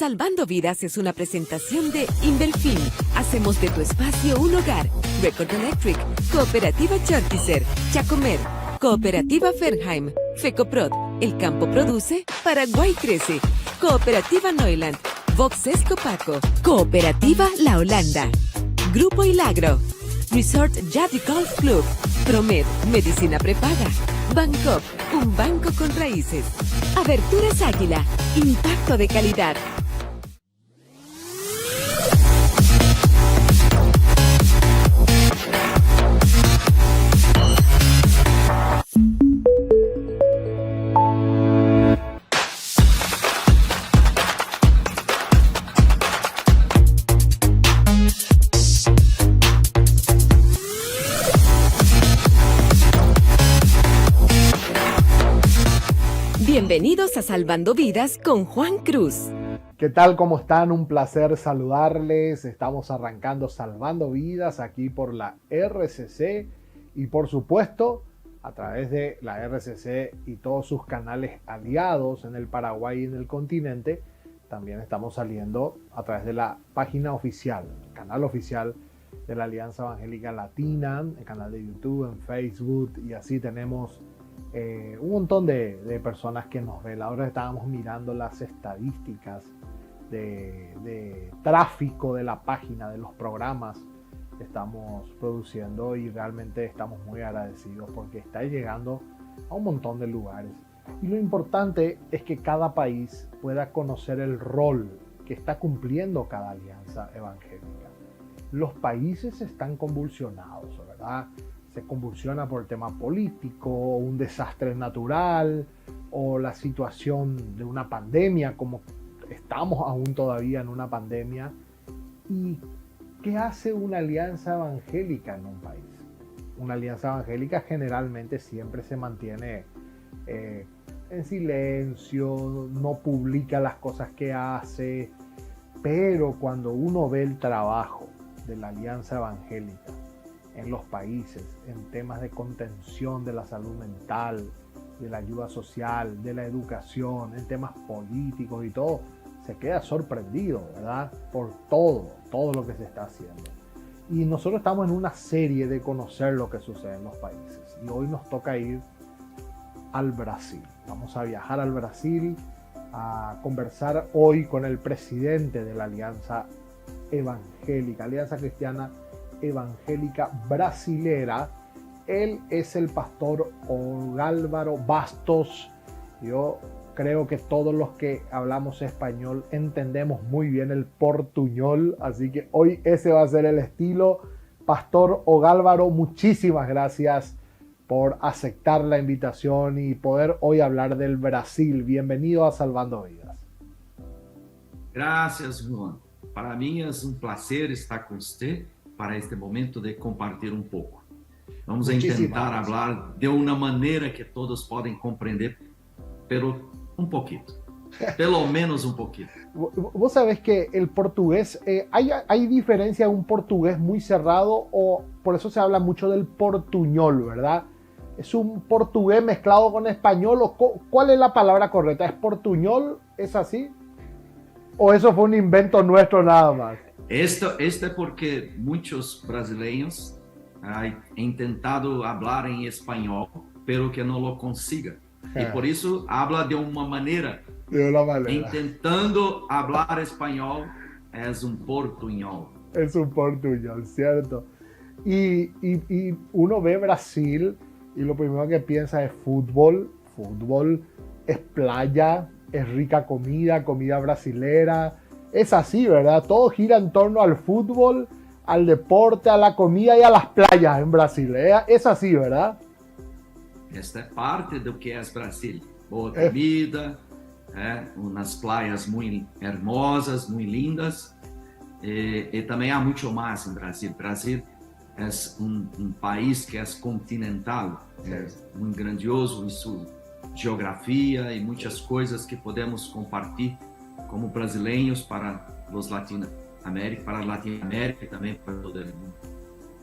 Salvando Vidas es una presentación de Inverfin. Hacemos de tu espacio un hogar. Record Electric, Cooperativa Chartizer, Chacomer, Cooperativa Fernheim, Fecoprod, El Campo Produce, Paraguay Crece, Cooperativa Neuland, Voxes Copaco, Cooperativa La Holanda, Grupo Ilagro, Resort Yadi Golf Club, Promed, Medicina Prepaga, Bancop, un banco con raíces, Aberturas Águila, impacto de calidad. Bienvenidos a Salvando Vidas con Juan Cruz. ¿Qué tal? ¿Cómo están? Un placer saludarles. Estamos arrancando Salvando Vidas aquí por la RCC y por supuesto a través de la RCC y todos sus canales aliados en el Paraguay y en el continente. También estamos saliendo a través de la página oficial, el canal oficial de la Alianza Evangélica Latina, el canal de YouTube, en Facebook, y así tenemos un montón de personas que nos ven. Ahora estábamos mirando las estadísticas de tráfico de la página, de los programas que estamos produciendo, y realmente estamos muy agradecidos porque está llegando a un montón de lugares. Y lo importante es que cada país pueda conocer el rol que está cumpliendo cada alianza evangélica. Los países están convulsionados, ¿verdad? Se convulsiona por el tema político, un desastre natural o la situación de una pandemia, como estamos aún todavía en una pandemia. ¿Y qué hace una alianza evangélica en un país? Una alianza evangélica generalmente siempre se mantiene en silencio, no publica las cosas que hace, pero cuando uno ve el trabajo de la alianza evangélica en los países, en temas de contención de la salud mental, de la ayuda social, de la educación, en temas políticos y todo, se queda sorprendido, ¿verdad? Por todo lo que se está haciendo. Y nosotros estamos en una serie de conocer lo que sucede en los países. Y hoy nos toca ir al Brasil. Vamos a viajar al Brasil a conversar hoy con el presidente de la Alianza Evangélica, Alianza Cristiana Evangélica Brasilera. Él es el pastor Ogálvaro Bastos. Yo creo que todos los que hablamos español entendemos muy bien el portuñol, así que hoy ese va a ser el estilo. Pastor Ogálvaro, muchísimas gracias por aceptar la invitación y poder hoy hablar del Brasil. Bienvenido a Salvando Vidas. Gracias, Juan. Para mí es un placer estar con usted para este momento de compartir un poco. Vamos a intentar hablar de una manera que todos pueden comprender, pero un poquito, pelo menos un poquito. Vos sabés que el portugués, hay diferencia de un portugués muy cerrado, o por eso se habla mucho del portuñol, ¿verdad? ¿Es un portugués mezclado con español? ¿O cuál es la palabra correcta? ¿Es portuñol? ¿Es así? ¿O eso fue un invento nuestro nada más? Esto es porque muchos brasileños han intentado hablar en español, pero que no lo consigan. Y por eso habla de una manera. Intentando hablar español, es un portuñol. Es un portuñol, ¿cierto? Y uno ve Brasil y lo primero que piensa es fútbol. Fútbol es playa, es rica comida, comida brasilera. Es así, ¿verdad? Todo gira en torno al fútbol, al deporte, a la comida y a las playas en Brasil. Es así, ¿verdad? Esta es parte de lo que es Brasil. Boa comida, unas playas muy hermosas, muy lindas. Y también hay mucho más en Brasil. Brasil es un país que es continental, es muy grandioso en su geografía y muchas cosas que podemos compartir como brasileños para los Latinoamérica, para Latinoamérica y también para todo el mundo.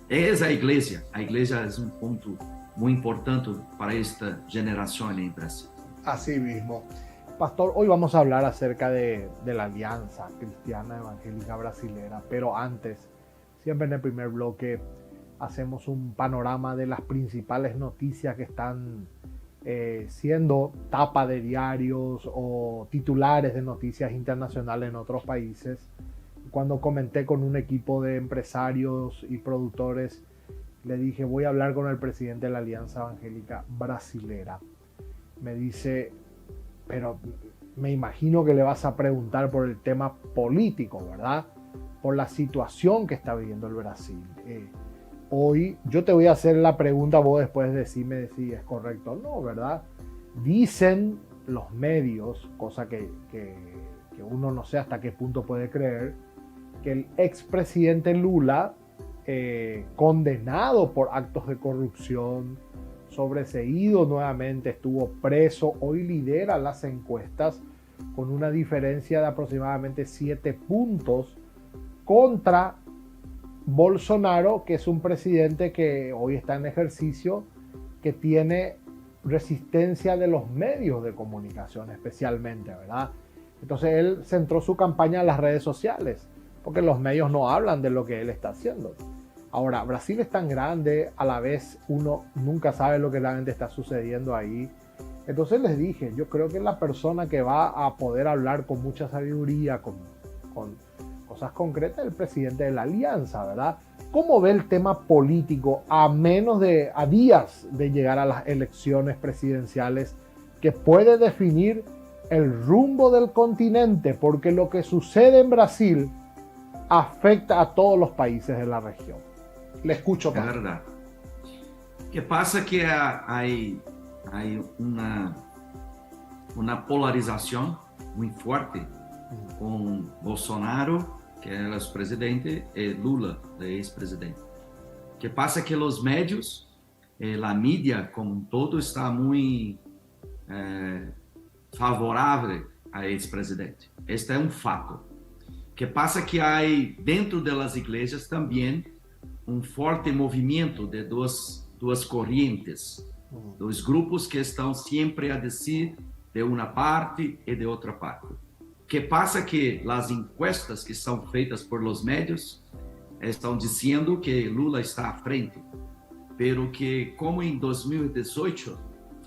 Es la iglesia es un punto muy importante para esta generación en Brasil. Así mismo. Pastor, hoy vamos a hablar acerca de la Alianza Cristiana Evangélica Brasilera, pero antes, siempre en el primer bloque, hacemos un panorama de las principales noticias que están siendo tapa de diarios o titulares de noticias internacionales en otros países. Cuando comenté con un equipo de empresarios y productores, le dije, voy a hablar con el presidente de la Alianza Evangélica Brasilera. Me dice, pero me imagino que le vas a preguntar por el tema político, ¿verdad? Por la situación que está viviendo el Brasil. Hoy yo te voy a hacer la pregunta, vos después decime si es correcto o no, ¿verdad? Dicen los medios, cosa que uno no sé hasta qué punto puede creer, que el expresidente Lula, condenado por actos de corrupción, sobreseído nuevamente, estuvo preso, hoy lidera las encuestas con una diferencia de aproximadamente 7 puntos contra Bolsonaro, que es un presidente que hoy está en ejercicio, que tiene resistencia de los medios de comunicación especialmente, ¿verdad? Entonces él centró su campaña en las redes sociales, porque los medios no hablan de lo que él está haciendo. Ahora, Brasil es tan grande, a la vez uno nunca sabe lo que realmente está sucediendo ahí. Entonces les dije, yo creo que la persona que va a poder hablar con mucha sabiduría, con cosas concretas, es el presidente de la Alianza, ¿verdad? ¿Cómo ve el tema político a días de llegar a las elecciones presidenciales que puede definir el rumbo del continente? Porque lo que sucede en Brasil afecta a todos los países de la región. Le escucho. É verdade. O que passa é que há uma polarização muito forte com Bolsonaro, que é o presidente, e Lula, o ex-presidente. O que passa é que os médios, a mídia como um todo, está muito favorável a ex-presidente. Este é um fato. O que passa é que há dentro das igrejas também forte movimento de duas correntes, dos grupos que estão sempre a descer de uma parte e de outra parte. O que passa é que as encuestas que são feitas por los médios estão dizendo que Lula está à frente, pero que como em 2018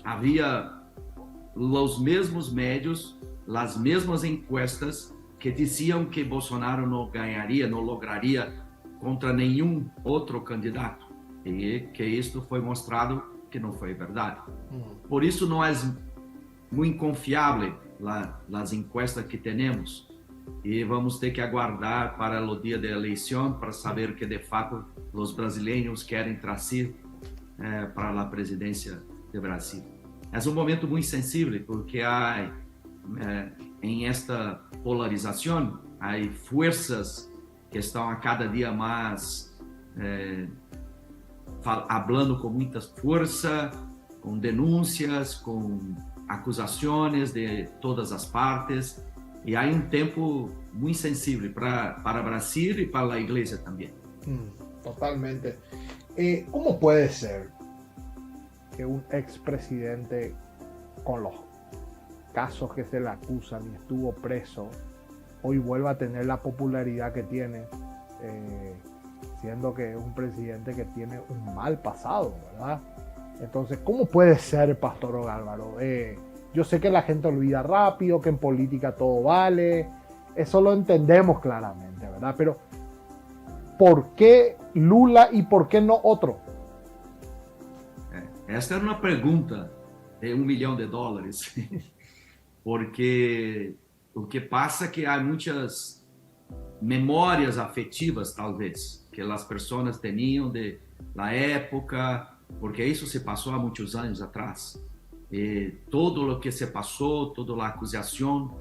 havia os mesmos médios, as mesmas encuestas que diziam que Bolsonaro não ganharia, não lograria contra nenhum outro candidato, e que isto foi mostrado que não foi verdade. Por isso não é muito confiável as encuestas que temos, e vamos ter que aguardar para o dia da eleição para saber que de fato os brasileiros querem trazer para a presidência do Brasil. É um momento muito sensível porque há em esta polarização há forças que estão a cada dia mais falando com muita força, com denúncias, com acusações de todas as partes, e há tempo muito sensível para o Brasil e para a igreja também. Totalmente. ¿Cómo puede ser que un expresidente, con los casos que se le acusan y estuvo preso, hoy vuelva a tener la popularidad que tiene, siendo que es un presidente que tiene un mal pasado, ¿verdad? Entonces, ¿cómo puede ser, Pastor Álvaro? Yo sé que la gente olvida rápido, que en política todo vale, eso lo entendemos claramente, ¿verdad? Pero, ¿por qué Lula y por qué no otro? Esta era uma pergunta de $1 milhão, porque o que passa é que há muitas memórias afetivas, talvez, que as pessoas tinham da época, porque isso se passou há muitos anos atrás. E todo o que se passou, toda a acusação,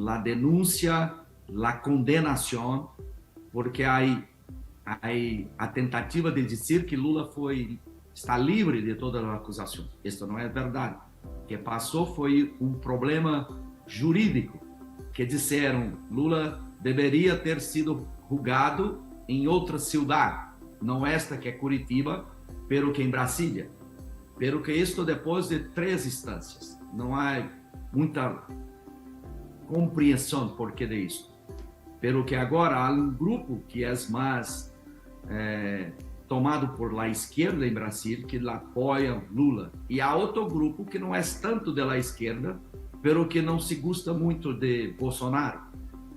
a denúncia, a condenação, porque há a tentativa de dizer que Lula está livre de toda a acusação. Isso não é verdade. O que passou foi um problema jurídico, que disseram Lula deveria ter sido julgado em outra cidade, não esta que é Curitiba, pero que em Brasília. Pero que isto depois de 3 instâncias. Não há muita compreensão por que de isso. Pero que agora há um grupo que é mais tomado por la esquerda em Brasil, que apoia Lula. E há outro grupo que não é tanto da esquerda, pero que não se gusta muito de Bolsonaro.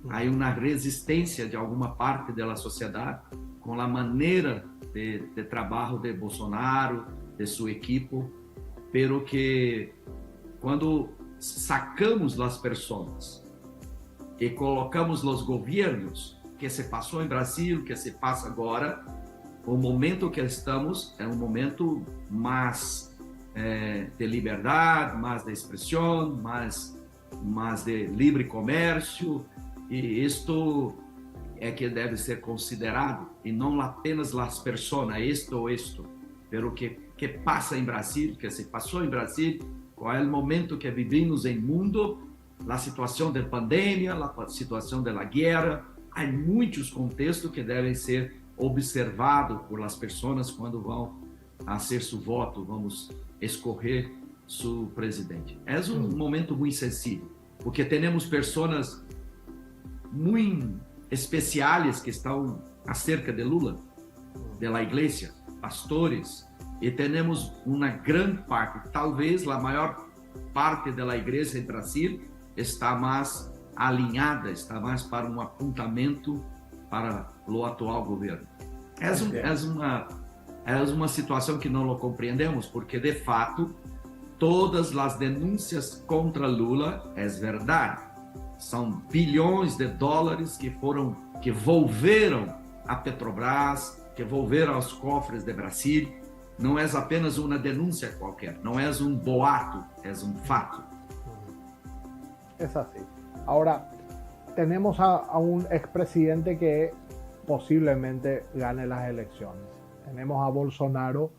Há uma resistência de alguma parte da sociedade com a maneira de trabalho de Bolsonaro, de sua equipe, pero que quando sacamos as pessoas e colocamos os governos que se passou em Brasil, que se passa agora, o momento que estamos é um momento mais de liberdade, mais de expressão, mais de livre comércio, e isto é que deve ser considerado, e não apenas as pessoas, isto ou isto, pelo que passa em Brasil, que se passou em Brasil, qual é o momento que vivimos em mundo, a situação da pandemia, a situação da guerra. Há muitos contextos que devem ser observados por as pessoas quando vão fazer seu voto, vamos escolher seu presidente. É um momento muito sensível, porque temos pessoas muito especiais que estão acerca de Lula, da igreja, pastores, e temos uma grande parte, talvez a maior parte da igreja em Brasil está mais alinhada, está mais para um apontamento para o atual governo. É uma situação que não compreendemos, porque de fato todas as denúncias contra Lula é verdade. São bilhões de dólares que volveram a Petrobras, que volveram aos cofres de Brasil. Não é apenas uma denúncia qualquer, não é um boato, é um fato. É assim. Agora, temos a um expresidente que posiblemente gane las elecciones. Tenemos a Bolsonaro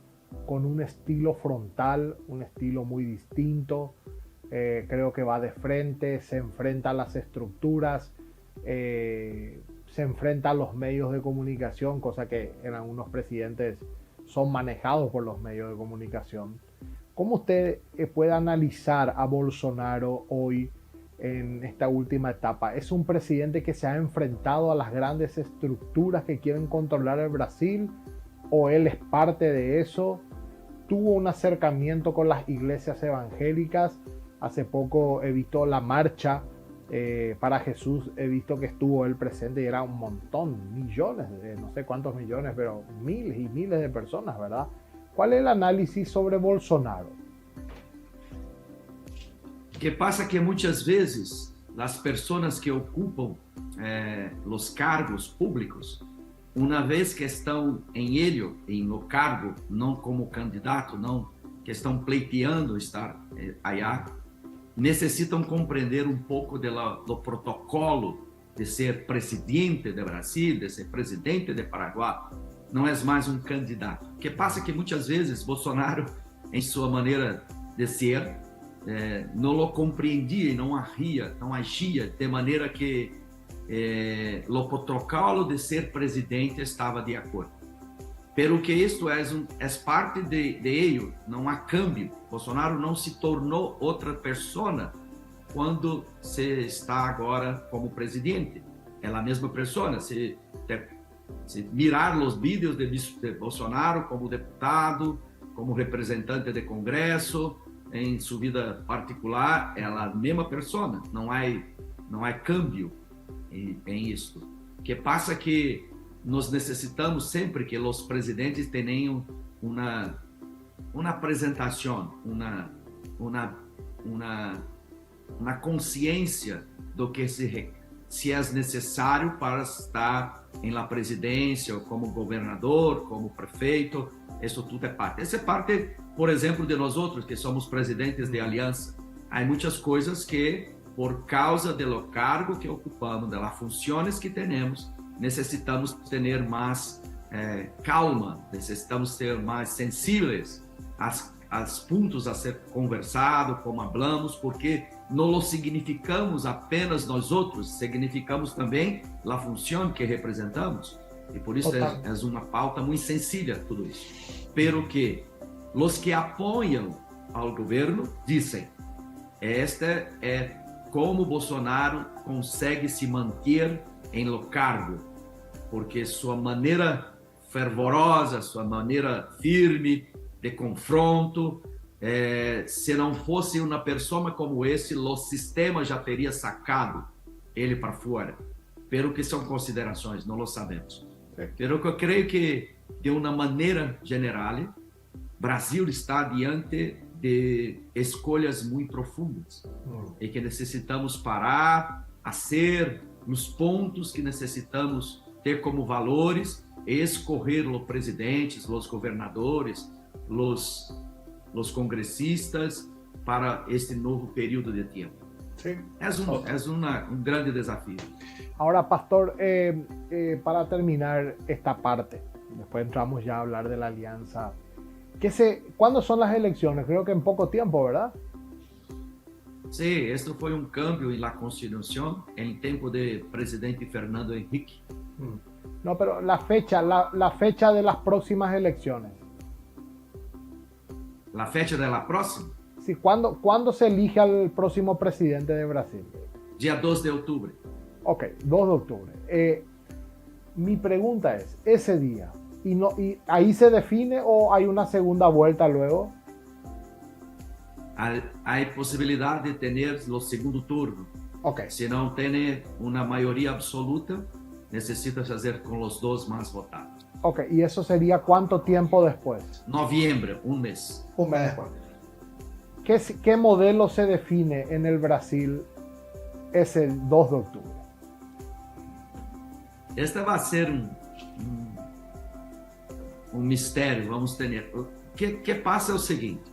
con un estilo frontal, un estilo muy distinto. Creo que va de frente, se enfrenta a las estructuras, se enfrenta a los medios de comunicación, cosa que en algunos presidentes son manejados por los medios de comunicación. ¿Cómo usted puede analizar a Bolsonaro hoy en esta última etapa? ¿Es un presidente que se ha enfrentado a las grandes estructuras que quieren controlar el Brasil, o él es parte de eso? ¿Tuvo un acercamiento con las iglesias evangélicas? Hace poco he visto la marcha para Jesús, he visto que estuvo él presente y era un montón, millones, no sé cuántos millones, pero miles y miles de personas, ¿verdad? ¿Cuál es el análisis sobre Bolsonaro? Que pasa que muitas vezes as pessoas que ocupam os cargos públicos, uma vez que estão no cargo, não como candidato, não que estão pleiteando estar allá, necessitam compreender um pouco do protocolo de ser presidente do Brasil, de ser presidente de Paraguai. Não é mais um candidato. O que passa que muitas vezes Bolsonaro, em sua maneira de ser, não o compreendia e não agia de maneira que o protocolo de ser presidente estava de acordo. Pelo que isto é parte de ele, não há câmbio. Bolsonaro não se tornou outra pessoa quando se está agora como presidente. É a mesma pessoa. Se mirar os vídeos de Bolsonaro como deputado, como representante de Congresso, em sua vida particular, é a mesma pessoa. Não há câmbio em isto. O que passa que nós necessitamos sempre que os presidentes tenham uma apresentação, uma consciência do que se é necessário para estar em la presidência, ou como governador, como prefeito. Isso tudo é parte. Essa é parte, por exemplo, de nós outros que somos presidentes de aliança. Há muitas coisas que, por causa do cargo que ocupamos, das funções que temos, necessitamos ter mais calma, necessitamos ser mais sensíveis aos pontos a ser conversado, como falamos, porque não o significamos apenas nós outros, significamos também a função que representamos, e por isso é uma pauta muito sensível tudo isso. Pero que os que apoiam ao governo dizem, esta é como Bolsonaro consegue se manter em lo cargo, porque sua maneira fervorosa, sua maneira firme de confronto, se não fosse uma pessoa como esse, o sistema já teria sacado ele para fora. Pero que são considerações, não lo sabemos. Pero que eu creio que, de uma maneira geral, Brasil está diante de escolhas muito profundas e que necessitamos parar, fazer os pontos que necessitamos ter como valores e escolher os presidentes, os governadores, os congressistas para este novo período de tempo. Sí. Es un grande desafío. Ahora, Pastor, para terminar esta parte, después entramos ya a hablar de la alianza. ¿Cuándo son las elecciones? Creo que en poco tiempo, ¿verdad? Sí, esto fue un cambio en la Constitución en el tiempo del presidente Fernando Henrique. No, pero la fecha de las próximas elecciones. ¿La fecha de la próxima? Sí, ¿cuándo se elige al próximo presidente de Brasil? Día 2 de octubre. Ok, 2 de octubre. Mi pregunta es, ese día, ¿y ahí se define o hay una segunda vuelta luego? Hay posibilidad de tener los segundo turno. Ok. Si no tiene una mayoría absoluta, necesitas hacer con los dos más votados. Ok, ¿y eso sería cuánto tiempo después? Noviembre, un mes. Un mes después. ¿Qué modelo se define en el Brasil ese 2 de octubre? Este va a ser un misterio, vamos a tener. ¿Qué pasa? Es lo siguiente,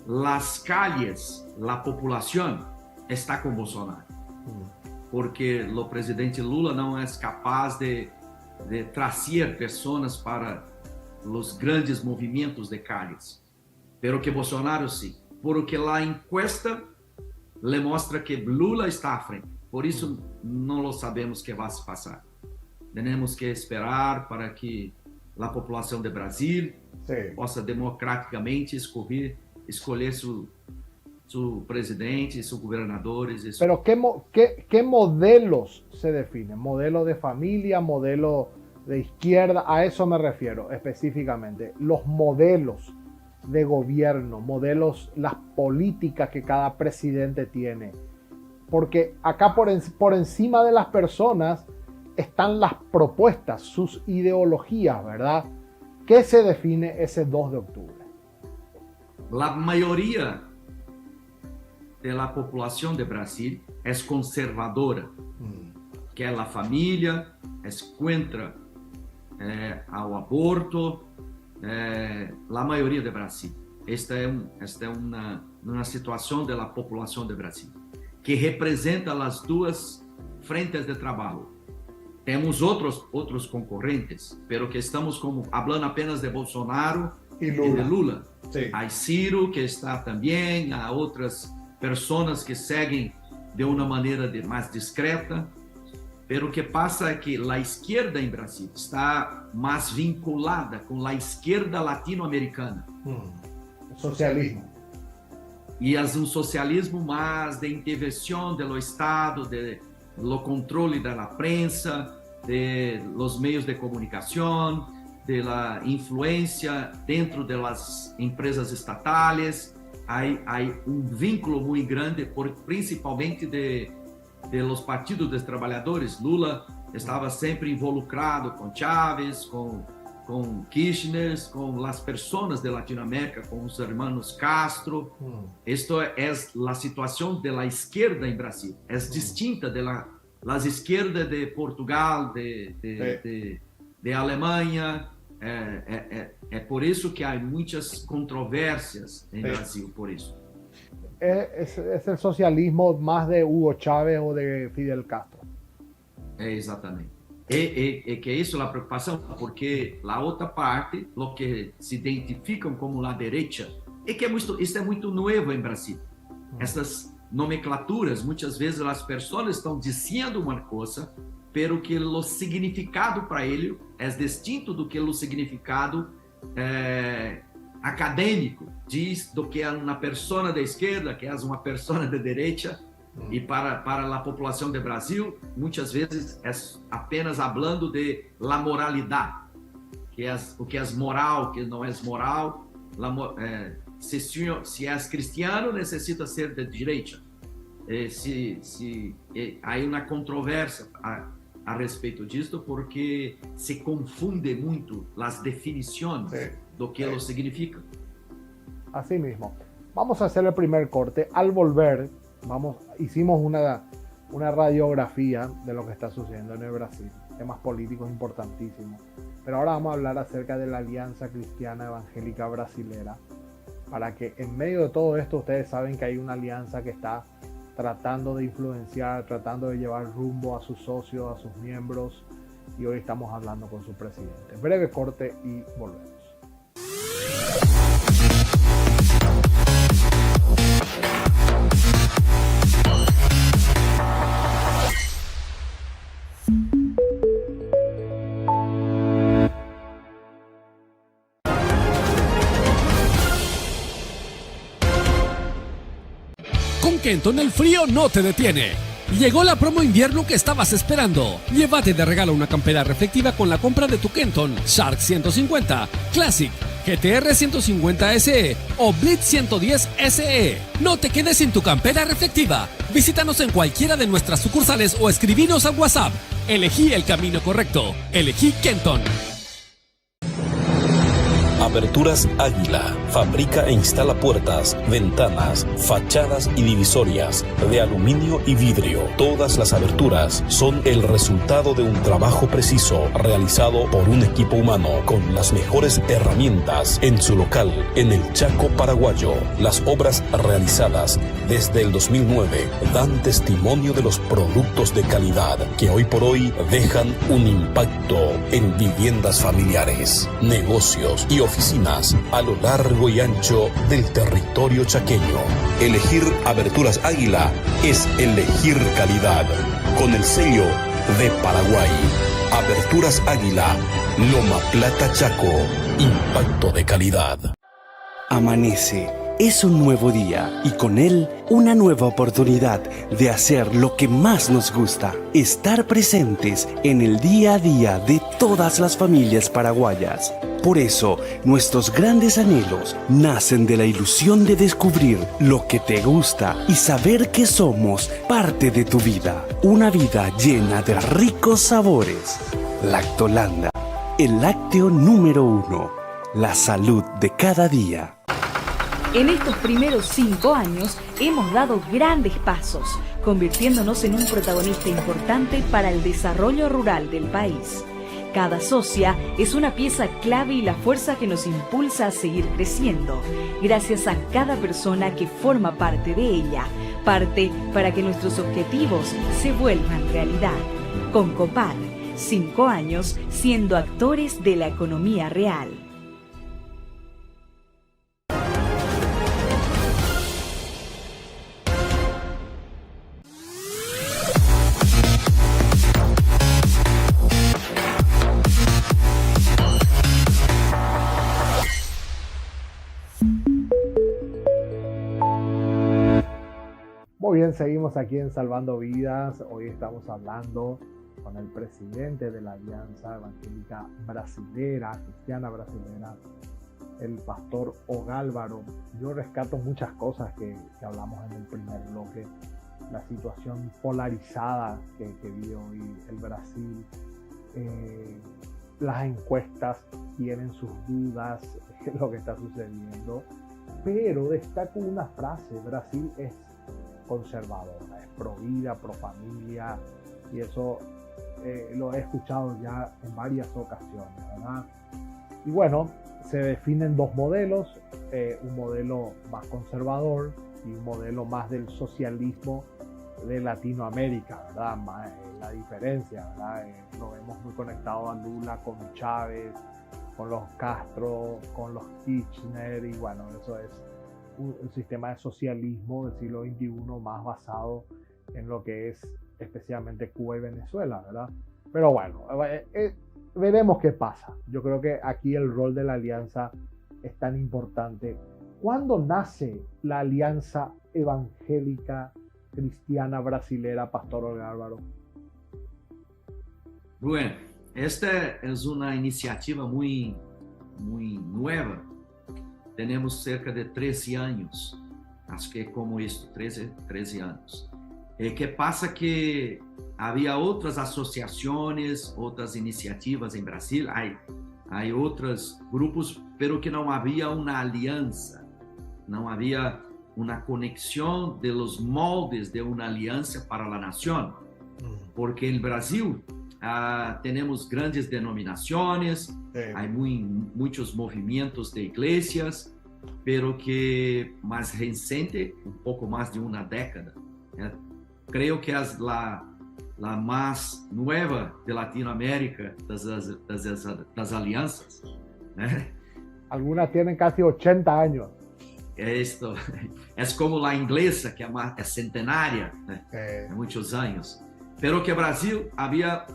las calles, la población está con Bolsonaro, porque el presidente Lula no es capaz de trazer pessoas para os grandes movimentos de calles, pero que Bolsonaro sí, porque la encuesta le mostra que Lula está à frente, por isso não lo sabemos que vai se passar. Temos que esperar para que a população de Brasil possa democraticamente escolher su presidente, sus gobernadores. Pero ¿qué modelos se definen? ¿Modelo de familia? ¿Modelo de izquierda? A eso me refiero específicamente. Los modelos de gobierno, las políticas que cada presidente tiene. Porque acá por encima de las personas están las propuestas, sus ideologías, ¿verdad? ¿Qué se define ese 2 de octubre? La mayoría de la población de Brasil es conservadora, que es la familia, es contra al aborto, la mayoría de Brasil. Esta es una situación de la población de Brasil, que representa las dos frentes de trabajo. Tenemos otros concorrentes, pero que estamos hablando apenas de Bolsonaro y de Lula. Sí. Hay Ciro, que está también, hay otras personas que siguen de una manera más discreta, pero que pasa es que la izquierda en Brasil está más vinculada con la izquierda latinoamericana. Socialismo. Y es un socialismo más de intervención de lo Estado, de lo controle de la prensa, de los medios de comunicación, de la influencia dentro de las empresas estatales. Hay un vínculo muy grande, principalmente de los partidos de trabajadores. Lula estaba siempre involucrado con Chávez, con Kirchner, con las personas de Latinoamérica, con los hermanos Castro. Esto es la situación de la izquierda en Brasil. Es distinta de las izquierdas de Portugal, de Alemanha. É por isso que há muitas controvérsias em Brasil, por isso. Es el socialismo más de Hugo Chávez o de Fidel Castro. Exatamente. E que isso é a preocupação, porque a outra parte, o que se identificam como a direita, isso é muito novo em Brasil. Essas nomenclaturas, muitas vezes as pessoas estão dizendo uma coisa, pero que o significado para ele é distinto do que o significado acadêmico diz do que é uma pessoa de esquerda, que é uma pessoa de direita, E para a população do Brasil, muitas vezes é apenas falando de la moralidade, o que é moral, o que não é moral. Se é cristiano, necessita ser de direita. Há uma controvérsia a respeito disso, porque se confunde muito as definições do que lo significa. Así mismo. Vamos a hacer el primer corte. Al volver, hicimos una radiografía de lo que está sucediendo en el Brasil. Temas políticos importantísimos. Pero ahora vamos a hablar acerca de la Alianza Cristiana Evangélica Brasilera. Para que en medio de todo esto, ustedes saben que hay una alianza que está tratando de influenciar, tratando de llevar rumbo a sus socios, a sus miembros. Y hoy estamos hablando con su presidente. Breve corte y volvemos. Con Kenton el frío no te detiene. Llegó la promo invierno que estabas esperando. Llévate de regalo una campera reflectiva con la compra de tu Kenton Shark 150, Classic, GTR 150 SE o Blitz 110 SE. No te quedes sin tu campera reflectiva. Visítanos en cualquiera de nuestras sucursales o escribinos al WhatsApp. Elegí el camino correcto. Elegí Kenton. Aberturas Águila fabrica e instala puertas, ventanas, fachadas y divisorias de aluminio y vidrio. Todas las aberturas son el resultado de un trabajo preciso realizado por un equipo humano con las mejores herramientas en su local en el Chaco paraguayo. Las obras realizadas desde el 2009 dan testimonio de los productos de calidad que hoy por hoy dejan un impacto en viviendas familiares, negocios y oficinas a lo largo y ancho del territorio chaqueño. Elegir Aberturas Águila es elegir calidad. Con el sello de Paraguay. Aberturas Águila, Loma Plata Chaco, impacto de calidad. Amanece. Es un nuevo día y con él una nueva oportunidad de hacer lo que más nos gusta, estar presentes en el día a día de todas las familias paraguayas. Por eso, nuestros grandes anhelos nacen de la ilusión de descubrir lo que te gusta y saber que somos parte de tu vida. Una vida llena de ricos sabores. Lactolanda, el lácteo número 1. La salud de cada día. En estos primeros 5 años hemos dado grandes pasos, convirtiéndonos en un protagonista importante para el desarrollo rural del país. Cada socia es una pieza clave y la fuerza que nos impulsa a seguir creciendo, gracias a cada persona que forma parte de ella, parte para que nuestros objetivos se vuelvan realidad. Con Copar, 5 años siendo actores de la economía real. Muy bien, seguimos aquí en Salvando Vidas. Hoy estamos hablando con el presidente de la Alianza Evangélica Brasilera, Cristiana Brasilera, el pastor Ogálvaro. Yo rescato muchas cosas que hablamos en el primer bloque. La situación polarizada que vive hoy el Brasil. Las encuestas tienen sus dudas de lo que está sucediendo. Pero destaco una frase: Brasil es conservadora, es pro vida, pro familia, y eso lo he escuchado ya en varias ocasiones, ¿verdad? Y bueno, se definen dos modelos, un modelo más conservador y un modelo más del socialismo de Latinoamérica, ¿verdad? La diferencia, ¿verdad? Lo vemos muy conectado a Lula con Chávez, con los Castro, con los Kirchner, y bueno, eso es un sistema de socialismo del siglo XXI más basado en lo que es especialmente Cuba y Venezuela, ¿verdad? Pero bueno, veremos qué pasa. Yo creo que aquí el rol de la alianza es tan importante. ¿Cuándo nace la Alianza Evangélica cristiana brasilera, Pastor Olga Álvaro? Bueno, esta es una iniciativa muy nueva. Tenemos cerca de 13 años, acho que como esto, 13 años. ¿Qué pasa? Que había otras asociaciones, otras iniciativas en Brasil, hay otros grupos, pero que no había una alianza, no había una conexión de los moldes de una alianza para la nación, porque en Brasil tenemos grandes denominaciones, hay muchos movimientos de iglesias, pero que más reciente, un poco más de una década, creo que es la más nueva de Latinoamérica, das alianzas. Algunas tienen casi 80 años. Esto es como la inglesa, que es centenaria, de muchos años. Pero que Brasil había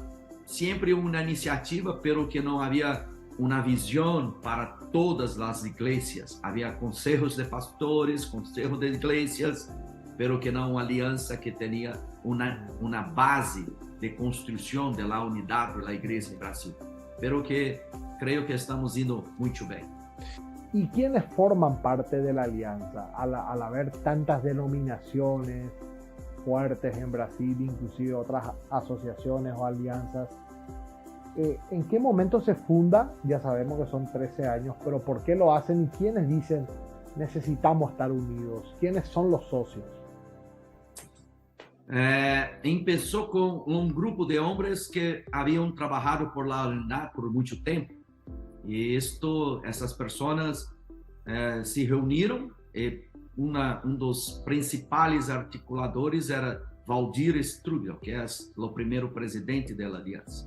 siempre una iniciativa, pero que no había una visión para todas las iglesias. Había consejos de pastores, consejos de iglesias, pero que no una alianza que tenía una base de construcción de la unidad de la iglesia en Brasil. Pero que creo que estamos yendo muy bien. ¿Y quiénes forman parte de la alianza? Al haber tantas denominaciones fuertes en Brasil, inclusive otras asociaciones o alianzas, ¿en qué momento se funda? Ya sabemos que son 13 años, pero ¿por qué lo hacen? ¿Y quiénes dicen necesitamos estar unidos? ¿Quiénes son los socios? Empezó con un grupo de hombres que habían trabajado por la unidad por mucho tiempo. Y essas pessoas se reuniram. Um dos principais articuladores era Valdir Strugel, que é o primeiro presidente da aliança.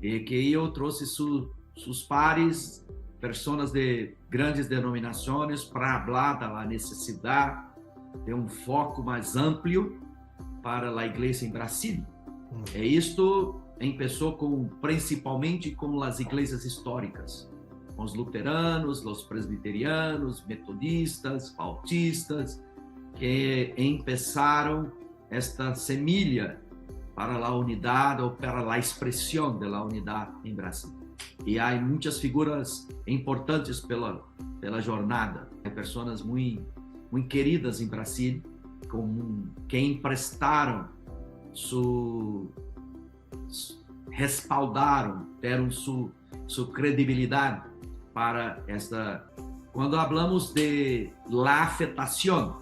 E que eu trouxe seus pares, pessoas de grandes denominações, para falar da necessidade de um foco mais amplo para a igreja em Brasil. E isto começou principalmente com as igrejas históricas, com os luteranos, os presbiterianos, metodistas, bautistas, que começaram esta semilha para a unidade ou para a expressão da unidade em Brasil. E há muitas figuras importantes pela jornada, pessoas muito queridas em Brasil, que emprestaram respaldaram, deram sua credibilidade para esta. Quando falamos de la afetação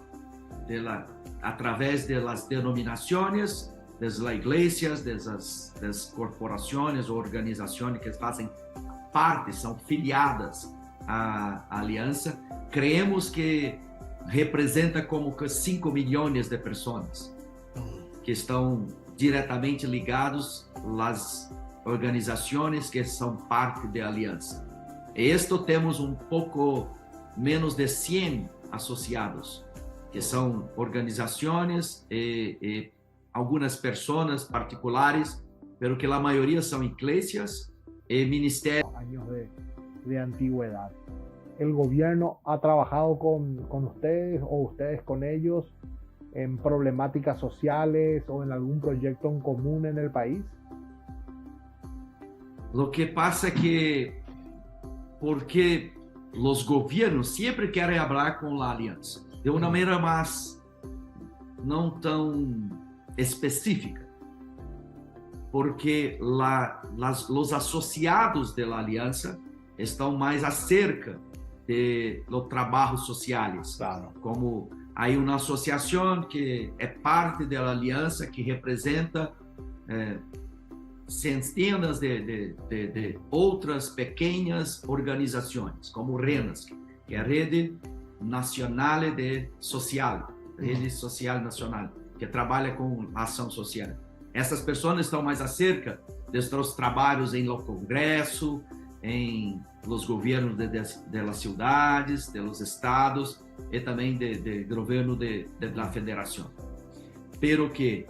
através das denominações, das igrejas, das corporações ou organizações que fazem parte, são filiadas à aliança, creemos que representa como que 5 milhões de pessoas que estão diretamente ligados às organizações que são parte da aliança. Esto temos pouco menos de 100 associados, que são organizações e algumas pessoas particulares, pero que a maioria são igrejas e ministérios. Años de antigüedad. ¿El gobierno ha trabajado con ustedes o ustedes con ellos en problemáticas sociales o en algún proyecto en común en el país? Lo que pasa es que porque los gobiernos siempre quieren hablar con la alianza de una manera más no tan específica, porque los asociados de la alianza están más acerca de los trabajos sociales. Claro. Como hay una asociación que es parte de la alianza que representa centenas de outras pequeñas organizaciones, como RENAS, que es Rede Nacional de Social, Rede Social Nacional, que trabalha com ação social. Essas pessoas estão mais acerca destes trabalhos em lo Congresso, em los governos de las cidades, de los estados e também do governo da federação. Pero que,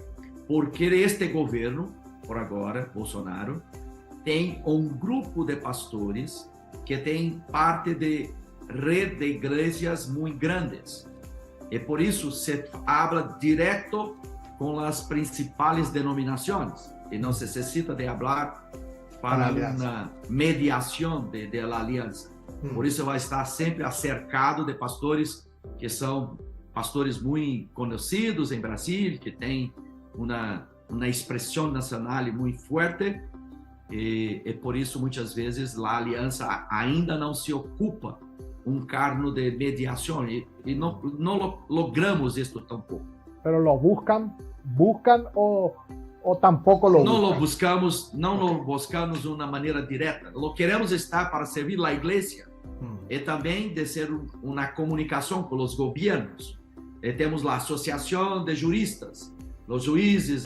porque este governo, por agora, Bolsonaro, tem grupo de pastores que tem parte de rede de igrejas muito grandes. E por isso se habla direto com as principais denominações e não se necessita de falar para uma mediação da aliança. Por isso vai estar sempre cercado de pastores que são pastores muito conhecidos em Brasil, que têm uma expressão nacional muito forte, e por isso muitas vezes a aliança ainda não se ocupa cargo de mediação e não logramos isto tampouco. Pero lo buscan o tampoco lo buscan. Não lo buscamos de uma maneira direta. Lo queremos estar para servir a igreja e também de ser uma comunicação com os governos. Temos a Associação de Juristas, os juízes,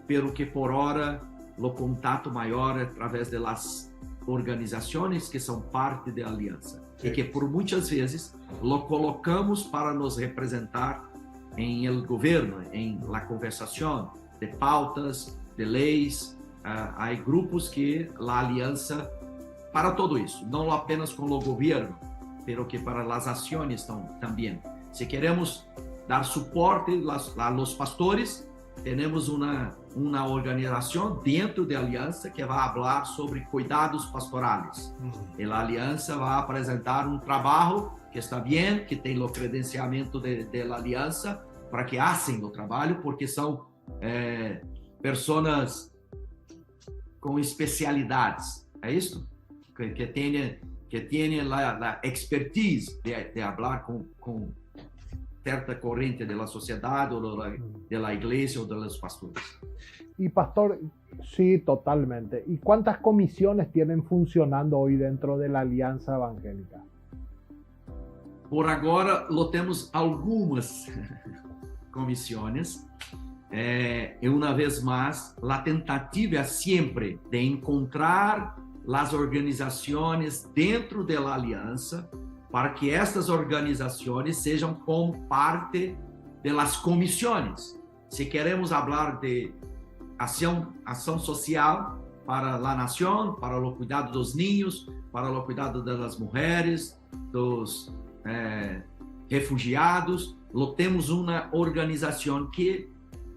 pero que por hora o contato maior é através das organizações que são parte da aliança. E que por muitas vezes lo colocamos para nos representar em el governo, em la conversação de pautas, de leis. Há grupos que a aliança para todo isso, não apenas com o governo, mas que para as ações também. Se queremos dar suporte a los pastores, temos uma organização dentro da aliança que vai falar sobre cuidados pastorais. E a aliança vai apresentar trabalho que está bem, que tem o credenciamento da aliança para que façam o trabalho, porque são pessoas com especialidades. É isso? Que tenham a expertise de falar com certa corrente da sociedade ou da igreja ou dos pastores. Y pastor, sí, totalmente. ¿Y cuántas comisiones tienen funcionando hoy dentro de la Alianza Evangélica? Por agora, temos algumas comissões. E uma vez mais, a tentativa é sempre de encontrar as organizações dentro da aliança para que estas organizações sejam como parte das comissões. Se queremos falar de ação social para a nação, para o cuidado dos niños, para o cuidado das mulheres, dos refugiados, temos uma organização que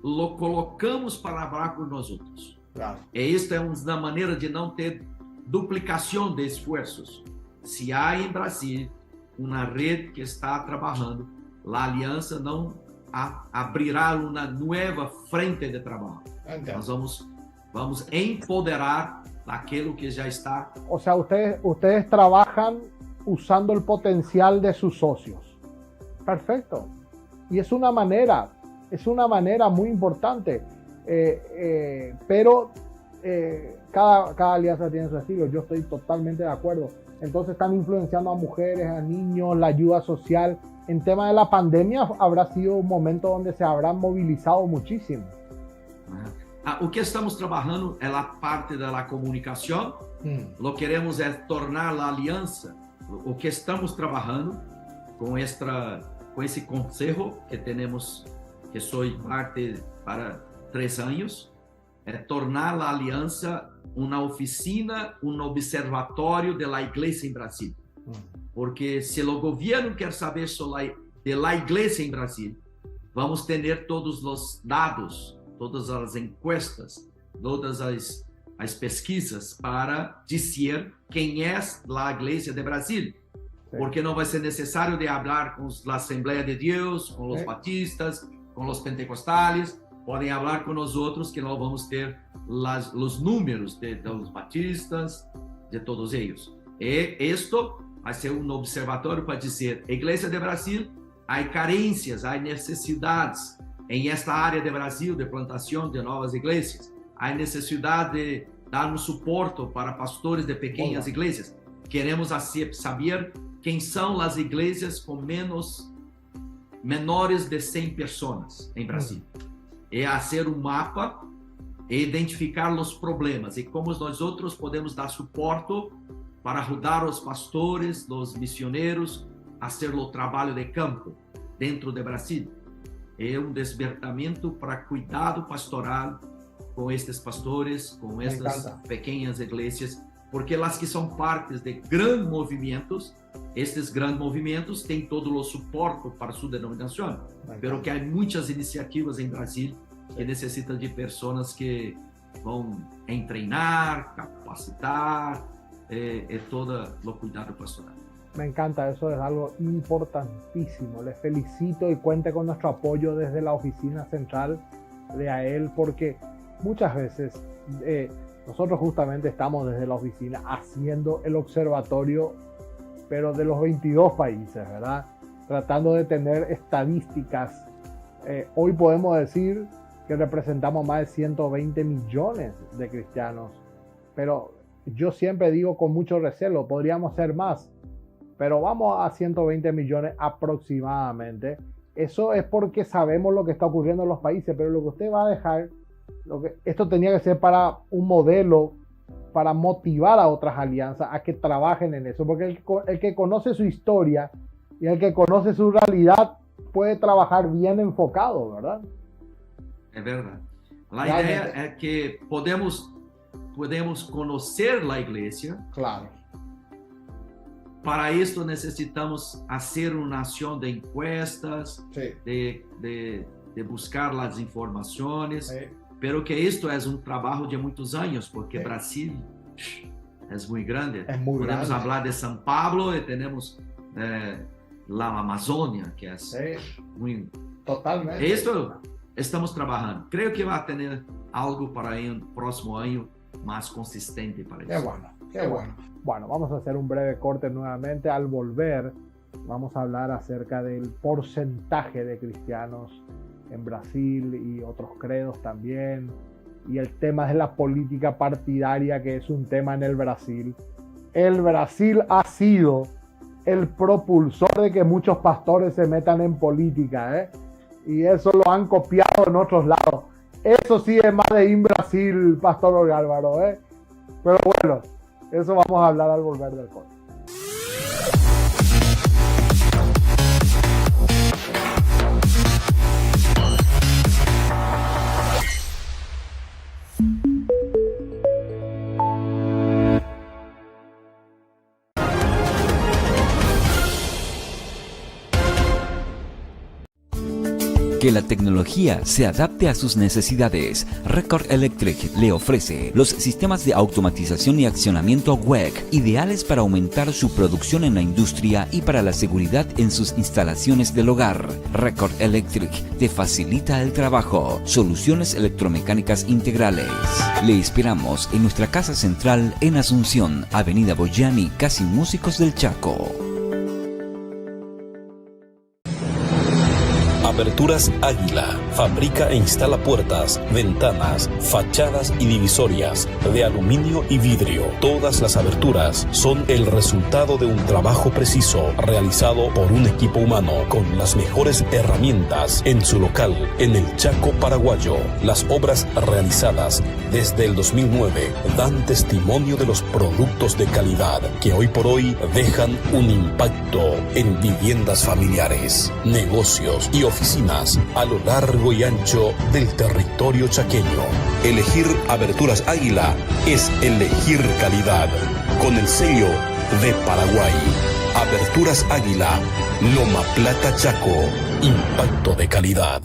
colocamos para falar por nós outros. Claro. E esta é uma maneira de não ter duplicação de esforços. Se há em Brasil uma rede que está trabalhando, a aliança não abrirá uma nova frente de trabalho. Entendo. Nós vamos empoderar aquilo que já está. O sea, ustedes trabajan usando el potencial de sus socios. Perfecto. Y es una manera muy importante. Pero cada alianza tiene su estilo. Yo estoy totalmente de acuerdo. Entonces están influenciando a mujeres, a niños, la ayuda social. En tema de la pandemia habrá sido un momento donde se habrán movilizado muchísimo. O que estamos trabalhando é a parte da comunicação. Lo queremos é tornar a aliança. O que estamos trabalhando com esse conselho que temos, que sou parte para 3 anos, é tornar a aliança uma oficina, um observatório da igreja em Brasil. Porque se o governo quer saber sobre a igreja em Brasil, vamos ter todos os dados, todas as encuestas, todas as pesquisas para dizer quem é a igreja de Brasil. Porque não vai ser necessário de falar com a Assembleia de Deus, com os batistas, com os pentecostales. Podem falar com nós outros que nós vamos ter os números dos batistas, de todos eles. E isto vai ser um observatório para dizer: a Igreja de Brasil, há carências, há necessidades em esta área de Brasil de plantação de novas igrejas. Há necessidade de dar um suporte para pastores de pequenas igrejas. Queremos saber quem são as igrejas com menores de 100 pessoas em Brasil. É fazer um mapa e identificar os problemas e como nós outros podemos dar suporte para ajudar os pastores, os missioneiros a fazer o trabalho de campo dentro de Brasil. É um despertamento para cuidado pastoral com estes pastores, com estas pequenas igrejas, porque as que são partes de grandes movimentos estes grandes movimentos têm todo o suporte para sua denominação, mas que há muitas iniciativas em Brasil que necessitam de pessoas que vão treinar, capacitar, todo o cuidado pastoral. Me encanta, eso es algo importantísimo. Les felicito y cuente con nuestro apoyo desde la oficina central de AEL, porque muchas veces nosotros justamente estamos desde la oficina haciendo el observatorio, pero de los 22 países, ¿verdad? Tratando de tener estadísticas. Hoy podemos decir que representamos más de 120 millones de cristianos, pero yo siempre digo con mucho recelo, podríamos ser más, pero vamos a 120 millones aproximadamente. Eso es porque sabemos lo que está ocurriendo en los países, pero lo que usted va a dejar, esto tenía que ser para un modelo, para motivar a otras alianzas a que trabajen en eso, porque el que conoce su historia y el que conoce su realidad puede trabajar bien enfocado, ¿verdad? É verdade. A ideia é que podemos conhecer a igreja. Claro. Para isso necessitamos fazer uma ação de encuestas, Sí. de buscar as informações, Sí. pero que isto é um trabalho de muitos anos, porque Sí. Brasil é muito grande. Es muy Podemos grande. falar de São Paulo e temos a Amazônia, que é Sí. muito... Totalmente. Isso estamos trabalhando. Creio que vai ter algo para o próximo ano mais consistente para isso. Qué bueno, qué bueno. Bueno, vamos a hacer un breve corte nuevamente. Al volver, vamos a hablar acerca del porcentaje de cristianos en Brasil y otros credos también. Y el tema de la política partidaria, que es un tema en el Brasil. El Brasil ha sido el propulsor de que muchos pastores se metan en política, ¿eh? Y eso lo han copiado en otros lados. Eso sí es más de Brasil, Pastor Álvaro, ¿eh? Pero bueno, eso vamos a hablar al volver del corte. Que la tecnología se adapte a sus necesidades. Record Electric le ofrece los sistemas de automatización y accionamiento WEC, ideales para aumentar su producción en la industria y para la seguridad en sus instalaciones del hogar. Record Electric te facilita el trabajo. Soluciones electromecánicas integrales. Le esperamos en nuestra casa central en Asunción, Avenida Boyani, casi Músicos del Chaco. Aberturas Águila fabrica e instala puertas, ventanas, fachadas y divisorias de aluminio y vidrio. Todas las aberturas son el resultado de un trabajo preciso realizado por un equipo humano con las mejores herramientas en su local en el Chaco paraguayo. Las obras realizadas desde el 2009 dan testimonio de los productos de calidad que hoy por hoy dejan un impacto en viviendas familiares, negocios y oficinas a lo largo y ancho del territorio chaqueño. Elegir Aberturas Águila es elegir calidad. Con el sello de Paraguay. Aberturas Águila, Loma Plata Chaco, impacto de calidad.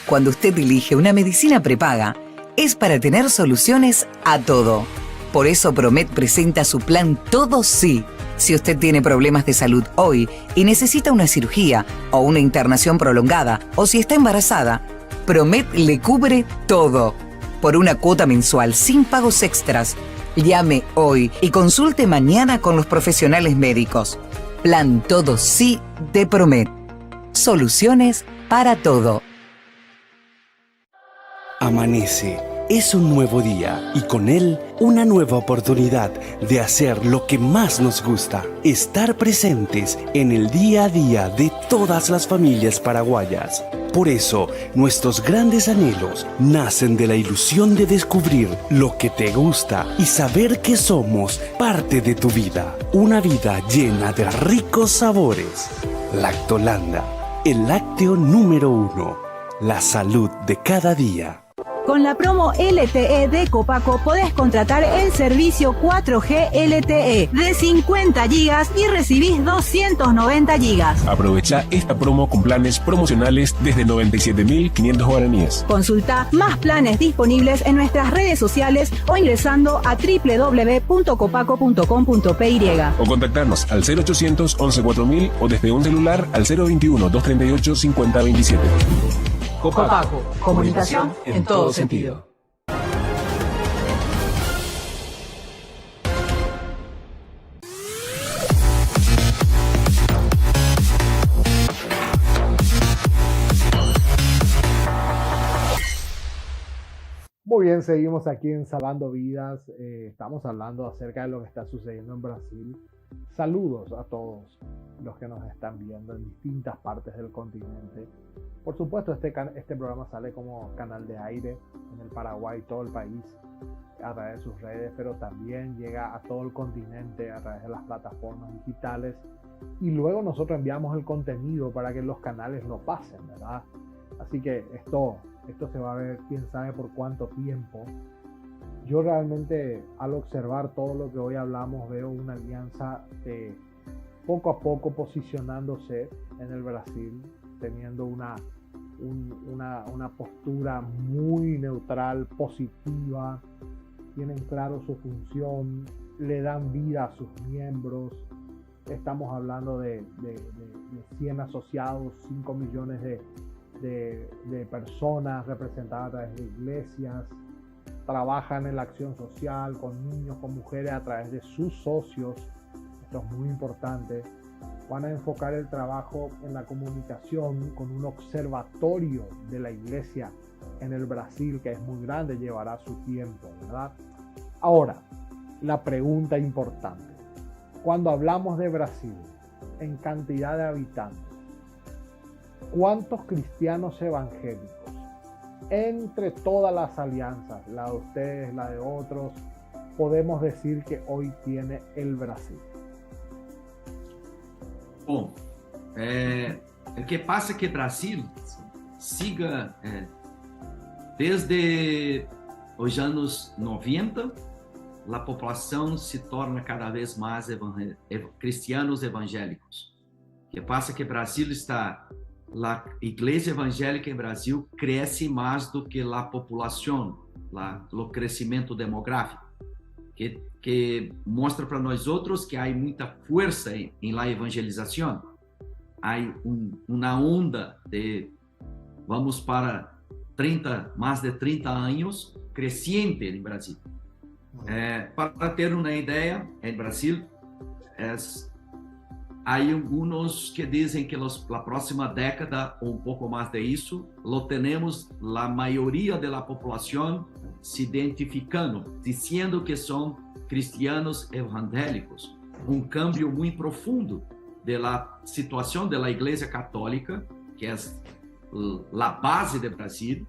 Cuando usted elige una medicina prepaga, es para tener soluciones a todo. Por eso Promed presenta su plan Todo Sí. Si usted tiene problemas de salud hoy y necesita una cirugía o una internación prolongada, o si está embarazada, Promed le cubre todo. Por una cuota mensual sin pagos extras, llame hoy y consulte mañana con los profesionales médicos. Plan Todo Sí de Promed. Soluciones para todo. Amanece. Es un nuevo día y con él una nueva oportunidad de hacer lo que más nos gusta, estar presentes en el día a día de todas las familias paraguayas. Por eso, nuestros grandes anhelos nacen de la ilusión de descubrir lo que te gusta y saber que somos parte de tu vida, una vida llena de ricos sabores. Lactolanda, el lácteo número 1, la salud de cada día. Con la promo LTE de Copaco podés contratar el servicio 4G LTE de 50 GB y recibís 290 GB. Aprovecha esta promo con planes promocionales desde 97.500 guaraníes. Consulta más planes disponibles en nuestras redes sociales o ingresando a www.copaco.com.py. O contactarnos al 0800 11 4000 o desde un celular al 021 238 5027. Copaco, comunicación en todo sentido. Muy bien, seguimos aquí en Salvando Vidas. Estamos hablando acerca de lo que está sucediendo en Brasil. Saludos a todos los que nos están viendo en distintas partes del continente. Por supuesto, este programa sale como canal de aire en el Paraguay, todo el país, a través de sus redes, pero también llega a todo el continente a través de las plataformas digitales. Y luego nosotros enviamos el contenido para que los canales lo pasen, ¿verdad? Así que esto se va a ver quién sabe por cuánto tiempo. Yo realmente, al observar todo lo que hoy hablamos, veo una alianza poco a poco posicionándose en el Brasil, teniendo una postura muy neutral, positiva, tienen claro su función, le dan vida a sus miembros. Estamos hablando de 100 asociados, 5 millones de personas representadas a través de iglesias, trabajan en la acción social con niños, con mujeres a través de sus socios. Esto es muy importante. Van a enfocar el trabajo en la comunicación con un observatorio de la iglesia en el Brasil, que es muy grande, llevará su tiempo, ¿verdad? Ahora, la pregunta importante. Cuando hablamos de Brasil, en cantidad de habitantes, ¿cuántos cristianos evangélicos entre todas las alianzas, la de ustedes, la de otros, podemos decir que hoy tiene el Brasil? Bom, o que passa é que Brasil siga desde os anos 90, a população se torna cada vez mais cristianos evangélicos. O que passa é que Brasil está, a igreja evangélica em Brasil cresce mais do que a população, o crescimento demográfico, que mostra para nós outros que há muita força em la evangelização. Há uma onda de, vamos para mais de 30 anos, crescente em Brasil. Para ter uma ideia, em Brasil, há alguns que dizem que na próxima década, ou pouco mais de isso, teremos a maioria da população se identificando, dizendo que são cristianos evangélicos. Cambio muito profundo da situação da Igreja Católica, que é a base do Brasil,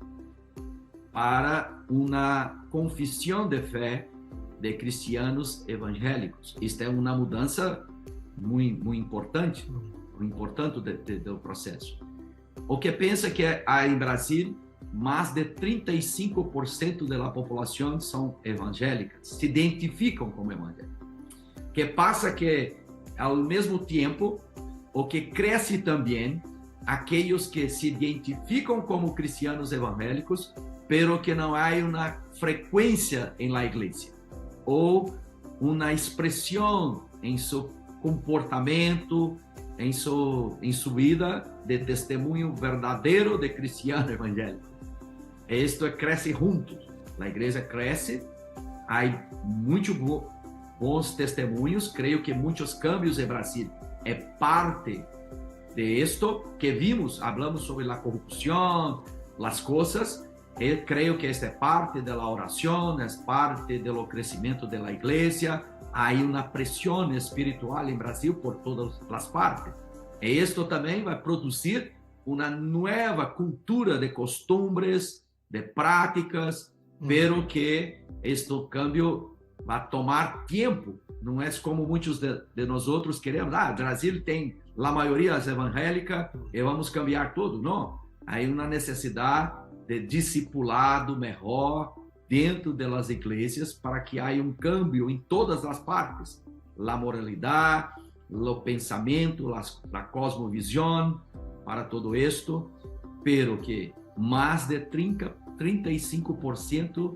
para uma confissão de fé de cristianos evangélicos. Isto é uma mudança muito importante, do processo. O que pensa que há em Brasil mais de 35% da população são evangélicas, se identificam como evangélicas. O que passa que, ao mesmo tempo, o que cresce também, aqueles que se identificam como cristianos evangélicos, pero que não há uma frequência em la igreja, ou uma expressão em seu comportamento, em sua vida de testemunho verdadeiro de cristiano evangélico. Isto cresce juntos. A igreja cresce, há muitos bons testemunhos. Creio que muitos cambios em Brasil é parte de esto que vimos. Hablamos sobre a corrupção, as coisas. Eu creio que esta é parte da oração, é parte do crescimento da igreja. Há uma pressão espiritual em Brasil por todas as partes. E isto também vai produzir uma nova cultura de costumbres, de práticas, pero que este cambio vai tomar tempo. Não é como muitos de nós outros queremos. O Brasil tem a maioria evangélica e vamos cambiar tudo. Não. Há uma necessidade de discipulado melhor dentro das igrejas para que haja cambio em todas as partes, a moralidade, o pensamento, a cosmovisión, para todo esto, pero que mais de 35%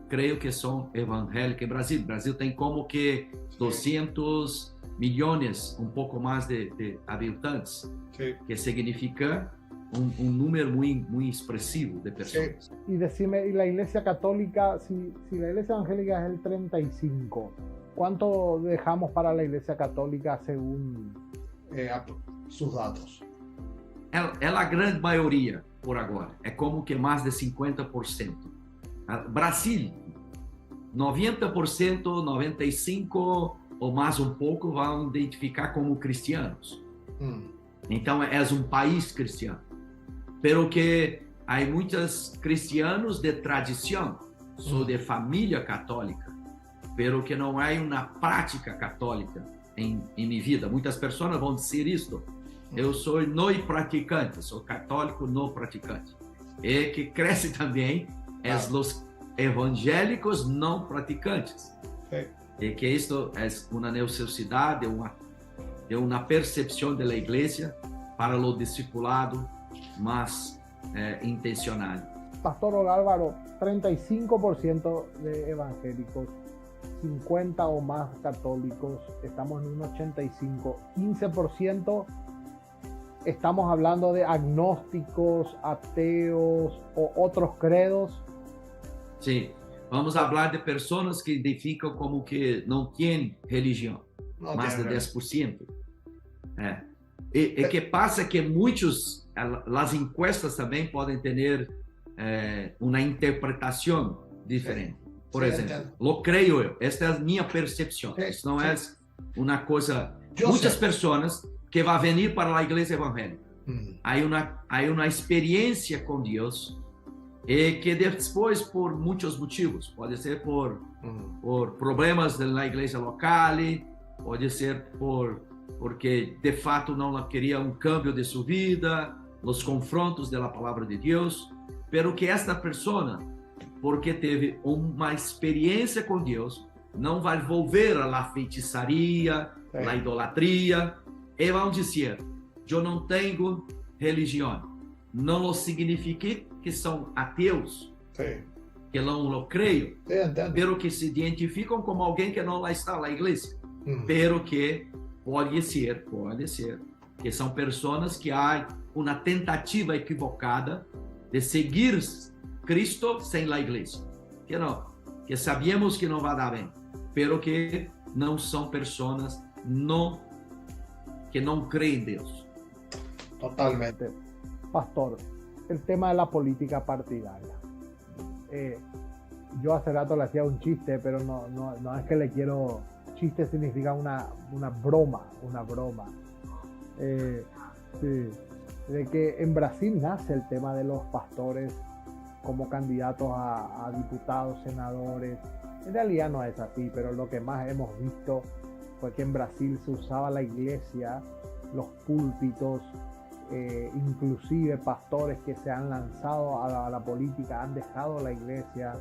creio que são evangélicos em Brasil. Brasil tem como que 200 milhões, pouco mais de habitantes, que significa número muito expresivo de pessoas. Y decime, y la Iglesia Católica, si la Iglesia Evangélica es el 35, ¿cuánto dejamos para la Iglesia Católica según sus datos? É a grande maioria por agora, é como que mais de 50%. Brasil, 90%, 95% ou mais pouco vão identificar como cristianos. Então é país cristiano. Pero que há muitos cristianos de tradição, sou de família católica, pero que não há uma prática católica em minha vida. Muitas pessoas vão dizer isto. Eu sou não praticante, sou católico não praticante. E que cresce também os evangélicos não praticantes. E que isto é uma necessidade, uma percepção da igreja para o discipulado más intencional. Pastor Álvaro, 35% de evangélicos, 50 o más católicos, estamos en un 85%, 15% estamos hablando de agnósticos, ateos o otros credos. Sí, vamos a hablar de personas que identifican como que no tienen religión, más de 10%. Y que pasa que muchos, las encuestas también pueden tener una interpretación diferente. Por ejemplo, lo creo yo, esta es mi percepción, esto no es una cosa, muchas personas que van a venir para la iglesia evangélica, hay una experiencia con Dios, que después por muchos motivos, puede ser por problemas de la iglesia local, puede ser porque de fato não queria cambio de sua vida, os confrontos da palavra de Deus, pero que esta pessoa, porque teve uma experiência com Deus, não vai volver à feitiçaria, à idolatria, e vão dizer, eu não tenho religião. Não significa que são ateus, que não lo creio, pero que se identificam como alguém que não lá está na igreja, pero que pode ser que são pessoas que há uma tentativa equivocada de seguir Cristo sem a igreja, que sabemos que não vai dar bem, pero que não são pessoas que não creem em Deus. Totalmente. Pastor, el tema de la política partidaria. Yo hace rato le hacía un chiste, pero no es que le quiero... Chiste significa una broma. Sí, de que en Brasil nace el tema de los pastores como candidatos a diputados, senadores. En realidad no es así, pero lo que más hemos visto fue que en Brasil se usaba la iglesia, los púlpitos, inclusive pastores que se han lanzado a la política, han dejado la iglesia.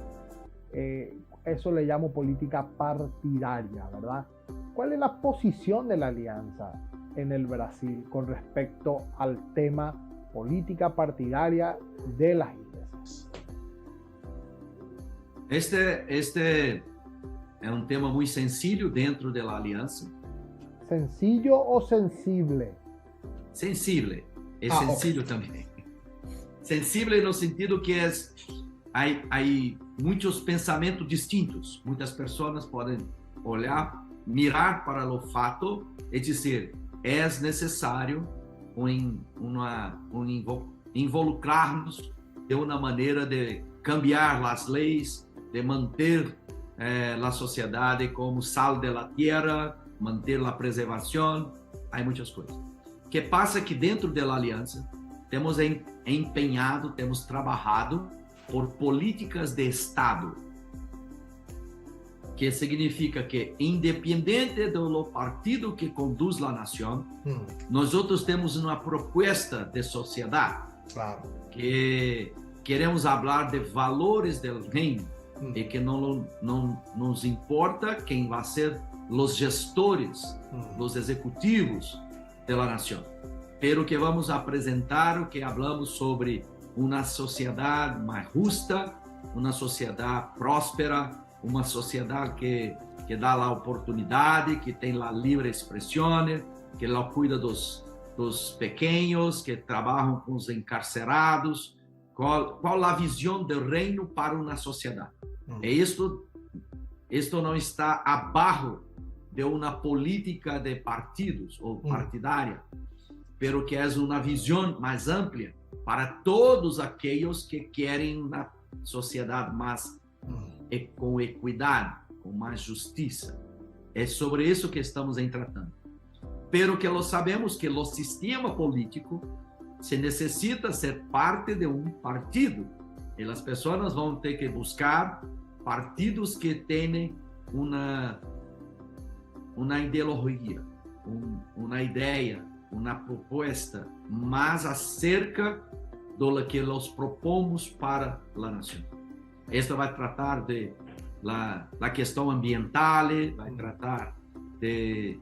Eso le llamo política partidaria, ¿verdad? ¿Cuál es la posición de la alianza en el Brasil con respecto al tema política partidaria de las iglesias? Este é tema muito sencillo dentro da aliança. ¿Sencillo o sensible? Sensible. É sencillo também. Sensible no sentido que há muitos pensamentos distintos. Muitas pessoas podem olhar, mirar para o fato e dizer: é necessário involucrar-nos de uma maneira de cambiar as leis, de manter a sociedade como sal da terra, manter a preservação. Há muitas coisas. O que passa que dentro da aliança temos empenhado, temos trabalhado por políticas de Estado, que significa que, independente do partido que conduz a nação, nós outros temos uma proposta de sociedade que queremos falar de valores do reino e que não nos importa quem vai ser os gestores, os executivos da nação. Pero que vamos apresentar o que falamos sobre uma sociedade mais justa, uma sociedade próspera, uma sociedade que dá a oportunidade, que tem a livre expressão, que ela cuida dos pequenos, que trabalham com os encarcerados. Qual a visão do reino para uma sociedade? E isto não está abaixo de uma política de partidos ou partidária, pero que é uma visão mais ampla para todos aqueles que querem uma sociedade mais com equidade, com mais justiça. É sobre isso que estamos tratando. Pero que nós sabemos que o sistema político se necessita ser parte de um partido. E as pessoas vão ter que buscar partidos que tenham uma ideologia, uma ideia, uma proposta mais acerca do que nós propomos para a nação. Esta vai tratar de la questão ambiental, vai tratar de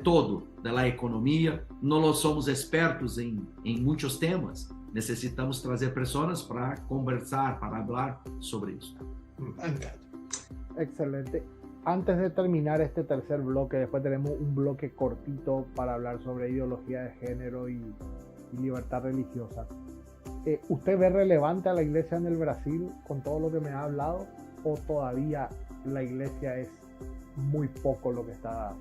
todo, da economia. Não somos expertos em muitos temas, necessitamos trazer pessoas para conversar, para falar sobre isso. Excelente. Antes de terminar este tercer bloque, después tenemos un bloque cortito para hablar sobre ideología de género y libertad religiosa. ¿Usted ve relevante a la iglesia en el Brasil con todo lo que me ha hablado? ¿O todavía la iglesia es muy poco lo que está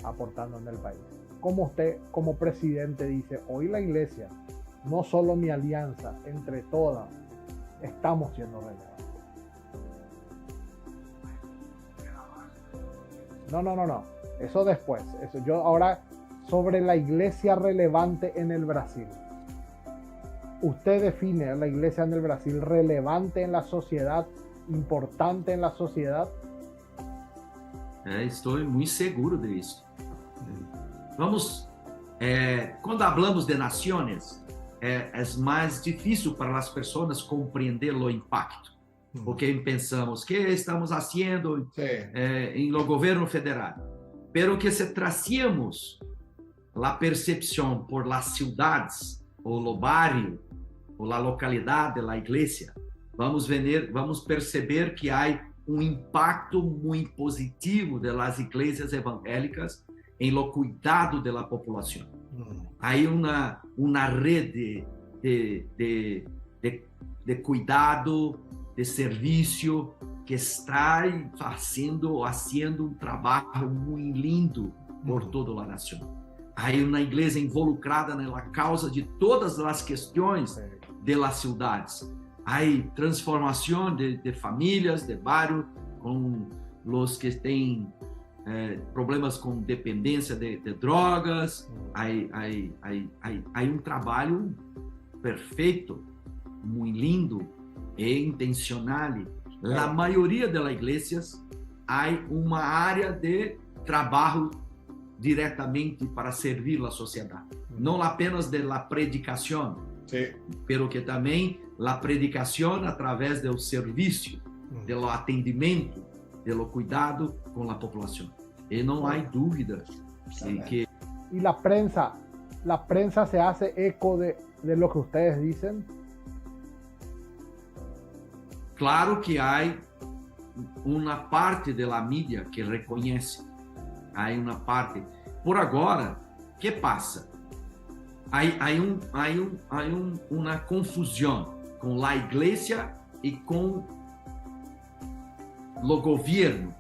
aportando en el país? ¿Cómo usted, como presidente, dice, hoy la iglesia, no solo mi alianza, entre todas, estamos siendo relevantes? No. Eso después. Eso. Yo ahora, sobre la iglesia relevante en el Brasil. ¿Usted define a la iglesia en el Brasil relevante en la sociedad, importante en la sociedad? Estou muito seguro disso. Vamos, quando falamos de nações, é mais difícil para as pessoas compreender o impacto. Porque pensamos que estamos fazendo em lo governo federal, pero que se traciamos a percepção por las cidades ou o barrio ou a localidade da igreja, vamos perceber que há impacto muito positivo das igrejas evangélicas em lo cuidado da população. Há uma rede de cuidado, de serviço, que está fazendo trabalho muito lindo por toda a nação. Há uma igreja involucrada na causa de todas as questões de las cidades. Há transformação de famílias, de bairro, com os que têm problemas com dependência de drogas. Há trabalho perfeito, muito lindo e intencional. Na maioria das igrejas há uma área de trabalho diretamente para servir a sociedade, não apenas da predicação, pero que também a predicação através do serviço, do atendimento, do cuidado com a população. E não há dúvida que... E a prensa se hace eco de lo que ustedes dicen? Claro que há uma parte da mídia que reconhece. Há uma parte. Por agora, o que passa? Há uma confusão com a igreja e com o governo.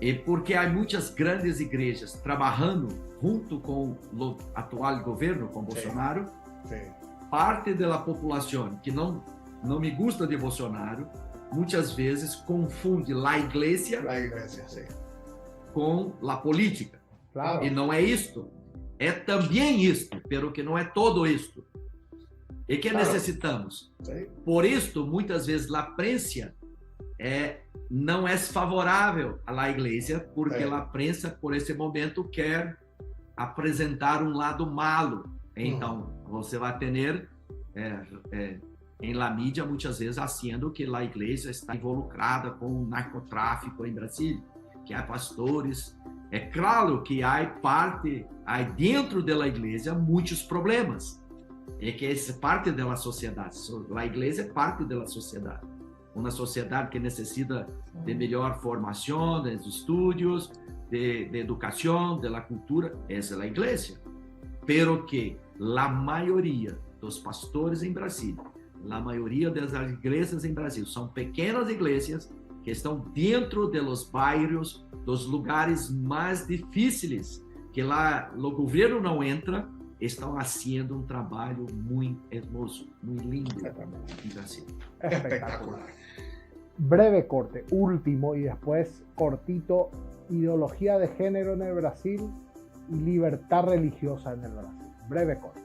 E porque há muitas grandes igrejas trabalhando junto com o atual governo, com Bolsonaro, parte da população que não me gusta de Bolsonaro, muitas vezes confunde a igreja com a política. Claro. E não é isto. É também isto, pero que não é todo isto. E que necessitamos. Por isto, muitas vezes, a prensa não é favorável à igreja, porque a prensa, por esse momento, quer apresentar um lado malo. Então, você vai ter em la mídia muitas vezes haciendo que a igreja está involucrada com o narcotráfico em Brasília, que há pastores. É claro que há dentro da igreja muitos problemas, é que é parte da sociedade. A igreja é parte da sociedade, uma sociedade que necessita de melhor formação, de estudos, de educação, de cultura. Essa é a igreja. Pero que a maioria dos pastores em Brasília, a maioria das igrejas em Brasil são pequenas igrejas que estão dentro dos bairros, dos lugares mais difíceis, que lá o governo não entra, estão fazendo trabalho muito hermoso, muito lindo em Brasil. Espectacular. Breve corte, último y después cortito, ideología de género en el Brasil y libertad religiosa en el Brasil. Breve corte.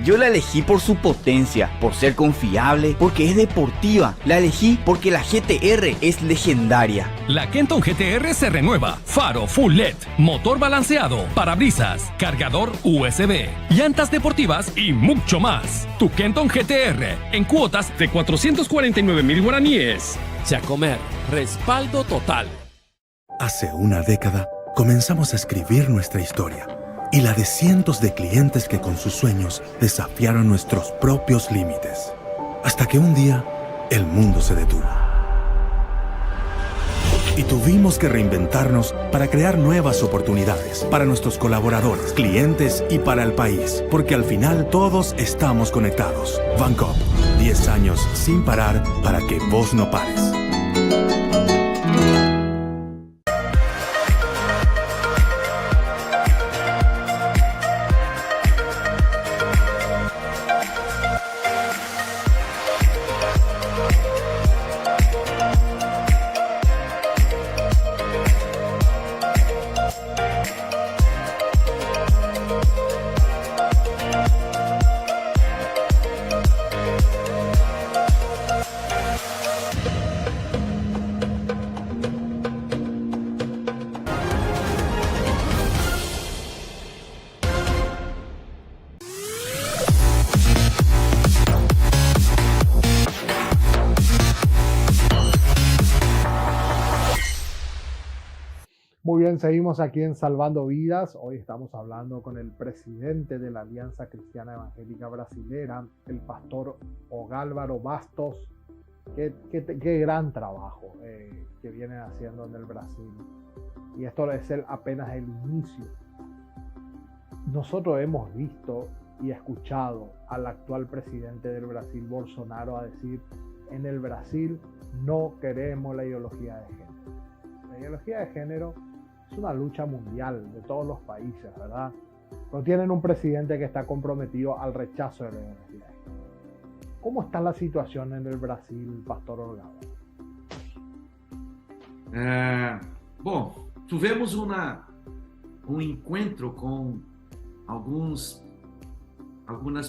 Yo la elegí por su potencia, por ser confiable, porque es deportiva. La elegí porque la GTR es legendaria. La Kenton GTR se renueva. Faro Full LED, motor balanceado, parabrisas, cargador USB, llantas deportivas y mucho más. Tu Kenton GTR en cuotas de 449,000 guaraníes. Chacomer, respaldo total. Hace una década comenzamos a escribir nuestra historia. Y la de cientos de clientes que con sus sueños desafiaron nuestros propios límites. Hasta que un día, el mundo se detuvo. Y tuvimos que reinventarnos para crear nuevas oportunidades para nuestros colaboradores, clientes y para el país. Porque al final todos estamos conectados. Bancoop, 10 años sin parar para que vos no pares. Muy bien, seguimos aquí en Salvando Vidas. Hoy estamos hablando con el presidente de la Alianza Cristiana Evangélica Brasilera, el pastor Ogálvaro Bastos. Qué gran trabajo que vienen haciendo en el Brasil. Y esto es apenas el inicio. Nosotros hemos visto y escuchado al actual presidente del Brasil, Bolsonaro, a decir: en el Brasil no queremos la ideología de género. La ideología de género es una lucha mundial de todos los países, ¿verdad? Pero tienen un presidente que está comprometido al rechazo de la ideología de género. ¿Cómo está la situación en el Brasil, Pastor Ogálvaro? Bom, tivemos encontro com algumas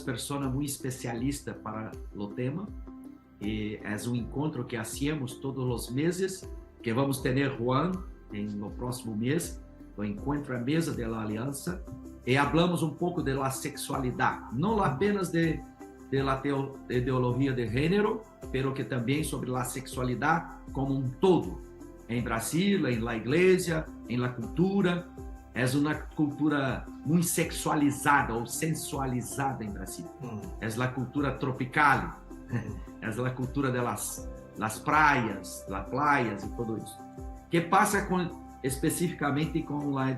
pessoas muito especialistas para o tema. E é encontro que hacemos todos os meses, que vamos ter Juan no próximo mês, o encontro à mesa da aliança, e falamos pouco da sexualidade, não apenas de ideologia de gênero, pero que também sobre a sexualidade como todo, em Brasil, em la igreja, em la cultura. É uma cultura muito sexualizada ou sensualizada em Brasil. É a cultura tropical, é a cultura das praias, e tudo isso. Que passa especificamente com a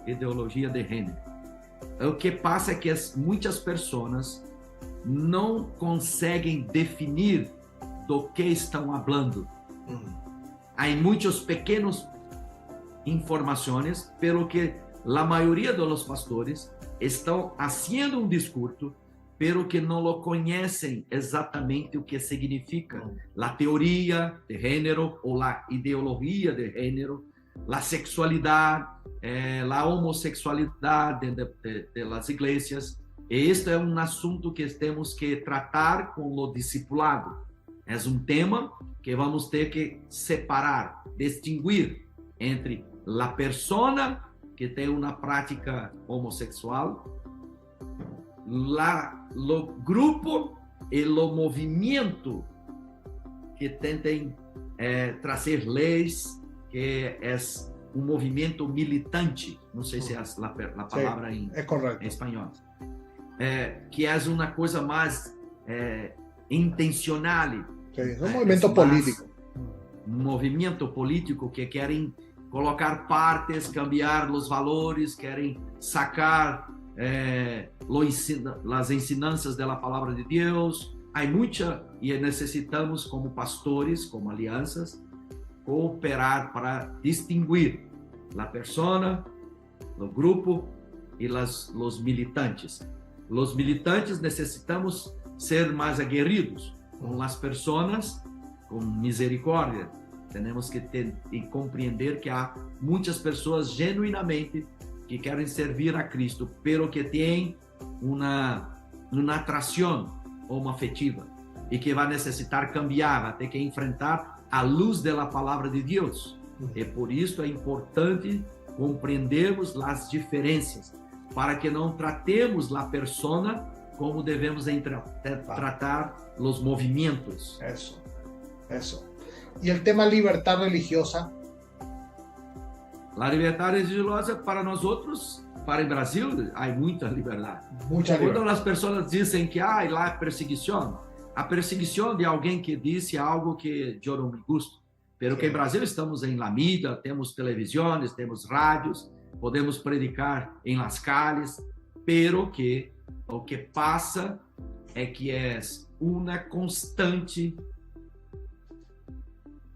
ideologia de gênero? O que passa é que muitas pessoas não conseguem definir do que estão falando. Há muitos pequenos informações, pelo que a maioria dos pastores estão fazendo discurso, pero que não lo conhecem exatamente o que significa a teoria de gênero ou a ideologia de gênero, a sexualidade, la homossexualidad de las iglesias. Este é um assunto que temos que tratar com o discipulado. É um tema que vamos ter que separar, distinguir entre a persona que tem uma prática homossexual, o grupo e o movimento que tentem trazer leis, que é um movimento militante, não sei se é a palavra em espanhol, que é uma coisa mais intencional. É um movimento político. Um movimento político que querem colocar partes, cambiar os valores, querem sacar as ensinanças da palavra de Deus. Há muita, e necessitamos, como pastores, como alianças, cooperar para distinguir a persona, o grupo e os militantes. Os militantes necessitamos ser mais aguerridos com as pessoas, com misericórdia. Temos que compreender que há muitas pessoas genuinamente que querem servir a Cristo, pero que têm uma atração homoafetiva e que vai necessitar cambiar, vai ter que enfrentar a luz da palavra de Deus. E por isso é importante compreendermos as diferenças, para que não tratemos a persona como devemos tratar os movimentos. Eso. ¿Y el tema libertad religiosa? A liberdade religiosa para nós outros, para o Brasil, há muita liberdade. Quando as pessoas dizem que lá é perseguição, a perseguição de alguém que disse algo que eu não me gosto. Pero que em Brasil estamos em la mídia, temos televisões, temos rádios, podemos predicar em las calles, pero que o que passa é que é uma constante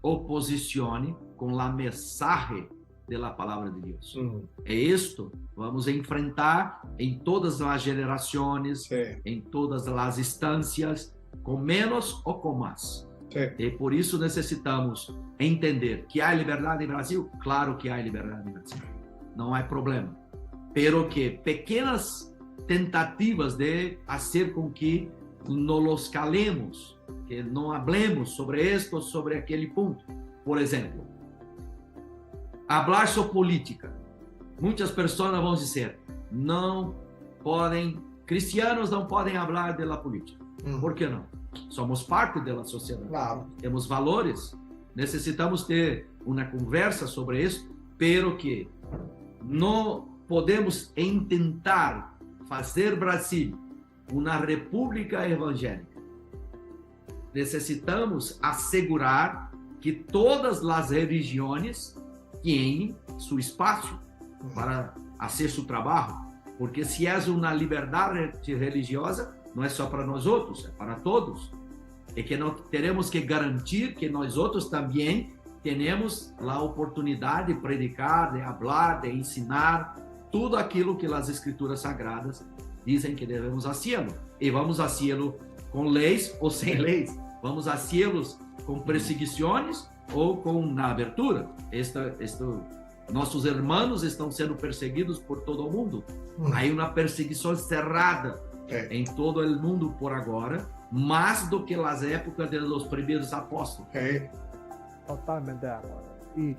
oposição com a mensagem da palavra de Deus. É isto vamos enfrentar em todas as gerações, em todas as instâncias, com menos ou com mais. E por isso necessitamos entender que há liberdade no Brasil. Claro que há liberdade no Brasil, não há problema, pero que pequenas tentativas de fazer com que nos calemos, que não hablemos sobre esto, sobre aquele ponto. Por exemplo, falar sobre política. Muitas pessoas vão dizer, não podem, cristianos não podem falar da política. Por que não? Somos parte da sociedade. Claro. Temos valores. Necessitamos ter uma conversa sobre isso, pero que não podemos tentar fazer Brasil uma república evangélica. Necessitamos assegurar que todas as religiões têm seu espaço para fazer seu trabalho, porque se é uma liberdade religiosa, não é só para nós outros, é para todos. E que nós teremos que garantir que nós outros também temos a oportunidade de predicar, de falar, de ensinar tudo aquilo que as Escrituras Sagradas dizem que devemos fazê-lo. E vamos fazê-lo com leis ou sem leis. Vamos fazê-los com perseguições ou com na abertura. Nossos irmãos estão sendo perseguidos por todo o mundo. Há uma perseguição cerrada em todo o mundo por agora, mais do que as épocas dos primeiros apóstolos. Totalmente de acuerdo. Y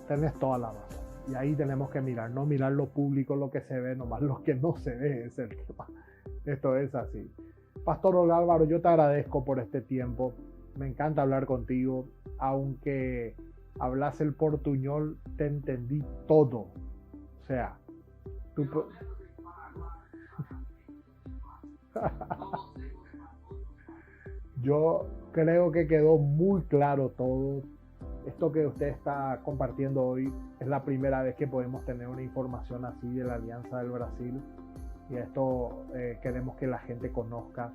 tenés toda la razón. Y ahí tenemos que mirar, no mirar lo público, lo que se ve, nomás lo que no se ve es el tema. Esto es así. Pastor Álvaro, yo te agradezco por este tiempo. Me encanta hablar contigo. Aunque hablas el portuñol, te entendí todo. O sea, tú... Yo creo que quedó muy claro todo. Esto que usted está compartiendo hoy es la primera vez que podemos tener una información así de la Alianza del Brasil, y esto queremos que la gente conozca.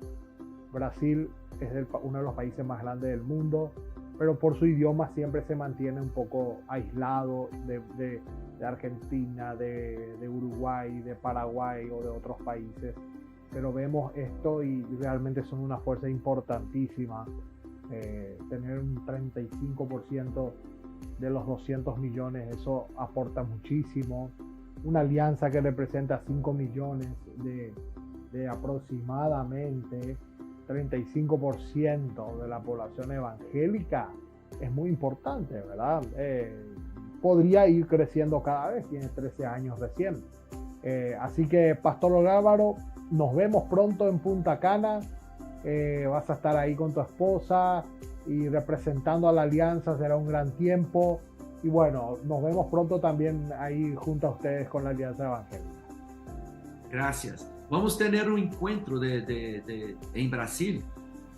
Brasil es uno de los países más grandes del mundo, pero por su idioma siempre se mantiene un poco aislado de Argentina, de Uruguay, de Paraguay o de otros países. Pero vemos esto y realmente son una fuerza importantísima. Tener un 35% de los 200 millones, eso aporta muchísimo. una alianza que representa 5 millones de aproximadamente 35% de la población evangélica, es muy importante, ¿verdad? Podría ir creciendo cada vez, tiene 13 años recién. Así que, Pastor Gálvaro, nos vemos pronto en Punta Cana. Vas a estar ahí con tu esposa y representando a la alianza, será un gran tiempo. Y bueno, nos vemos pronto también ahí junto a ustedes con la Alianza Evangélica. Gracias. Vamos a tener un encuentro en Brasil,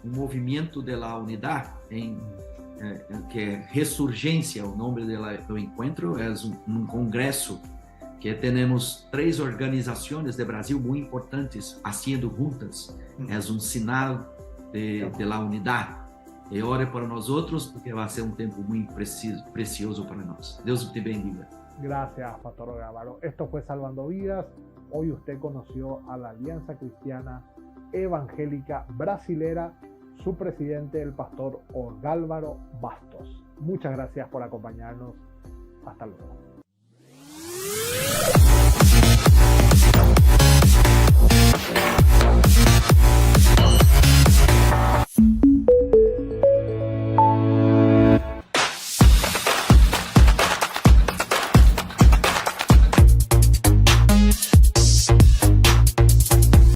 un movimiento de la unidad, que es Resurgencia, el nombre del encuentro, es un congreso que tenemos 3 organizaciones de Brasil muy importantes haciendo juntas. Es un sinal de la unidad. E ore para nós outros, porque vai ser um tempo muito precioso para nós. Deus te bendiga. Gracias, Pastor Gálvaro. Esto fue Salvando Vidas. Hoy usted conoció a la Alianza Cristiana Evangélica Brasilera, su presidente, el Pastor Gálvaro Bastos. Muchas gracias por acompañarnos. Hasta luego.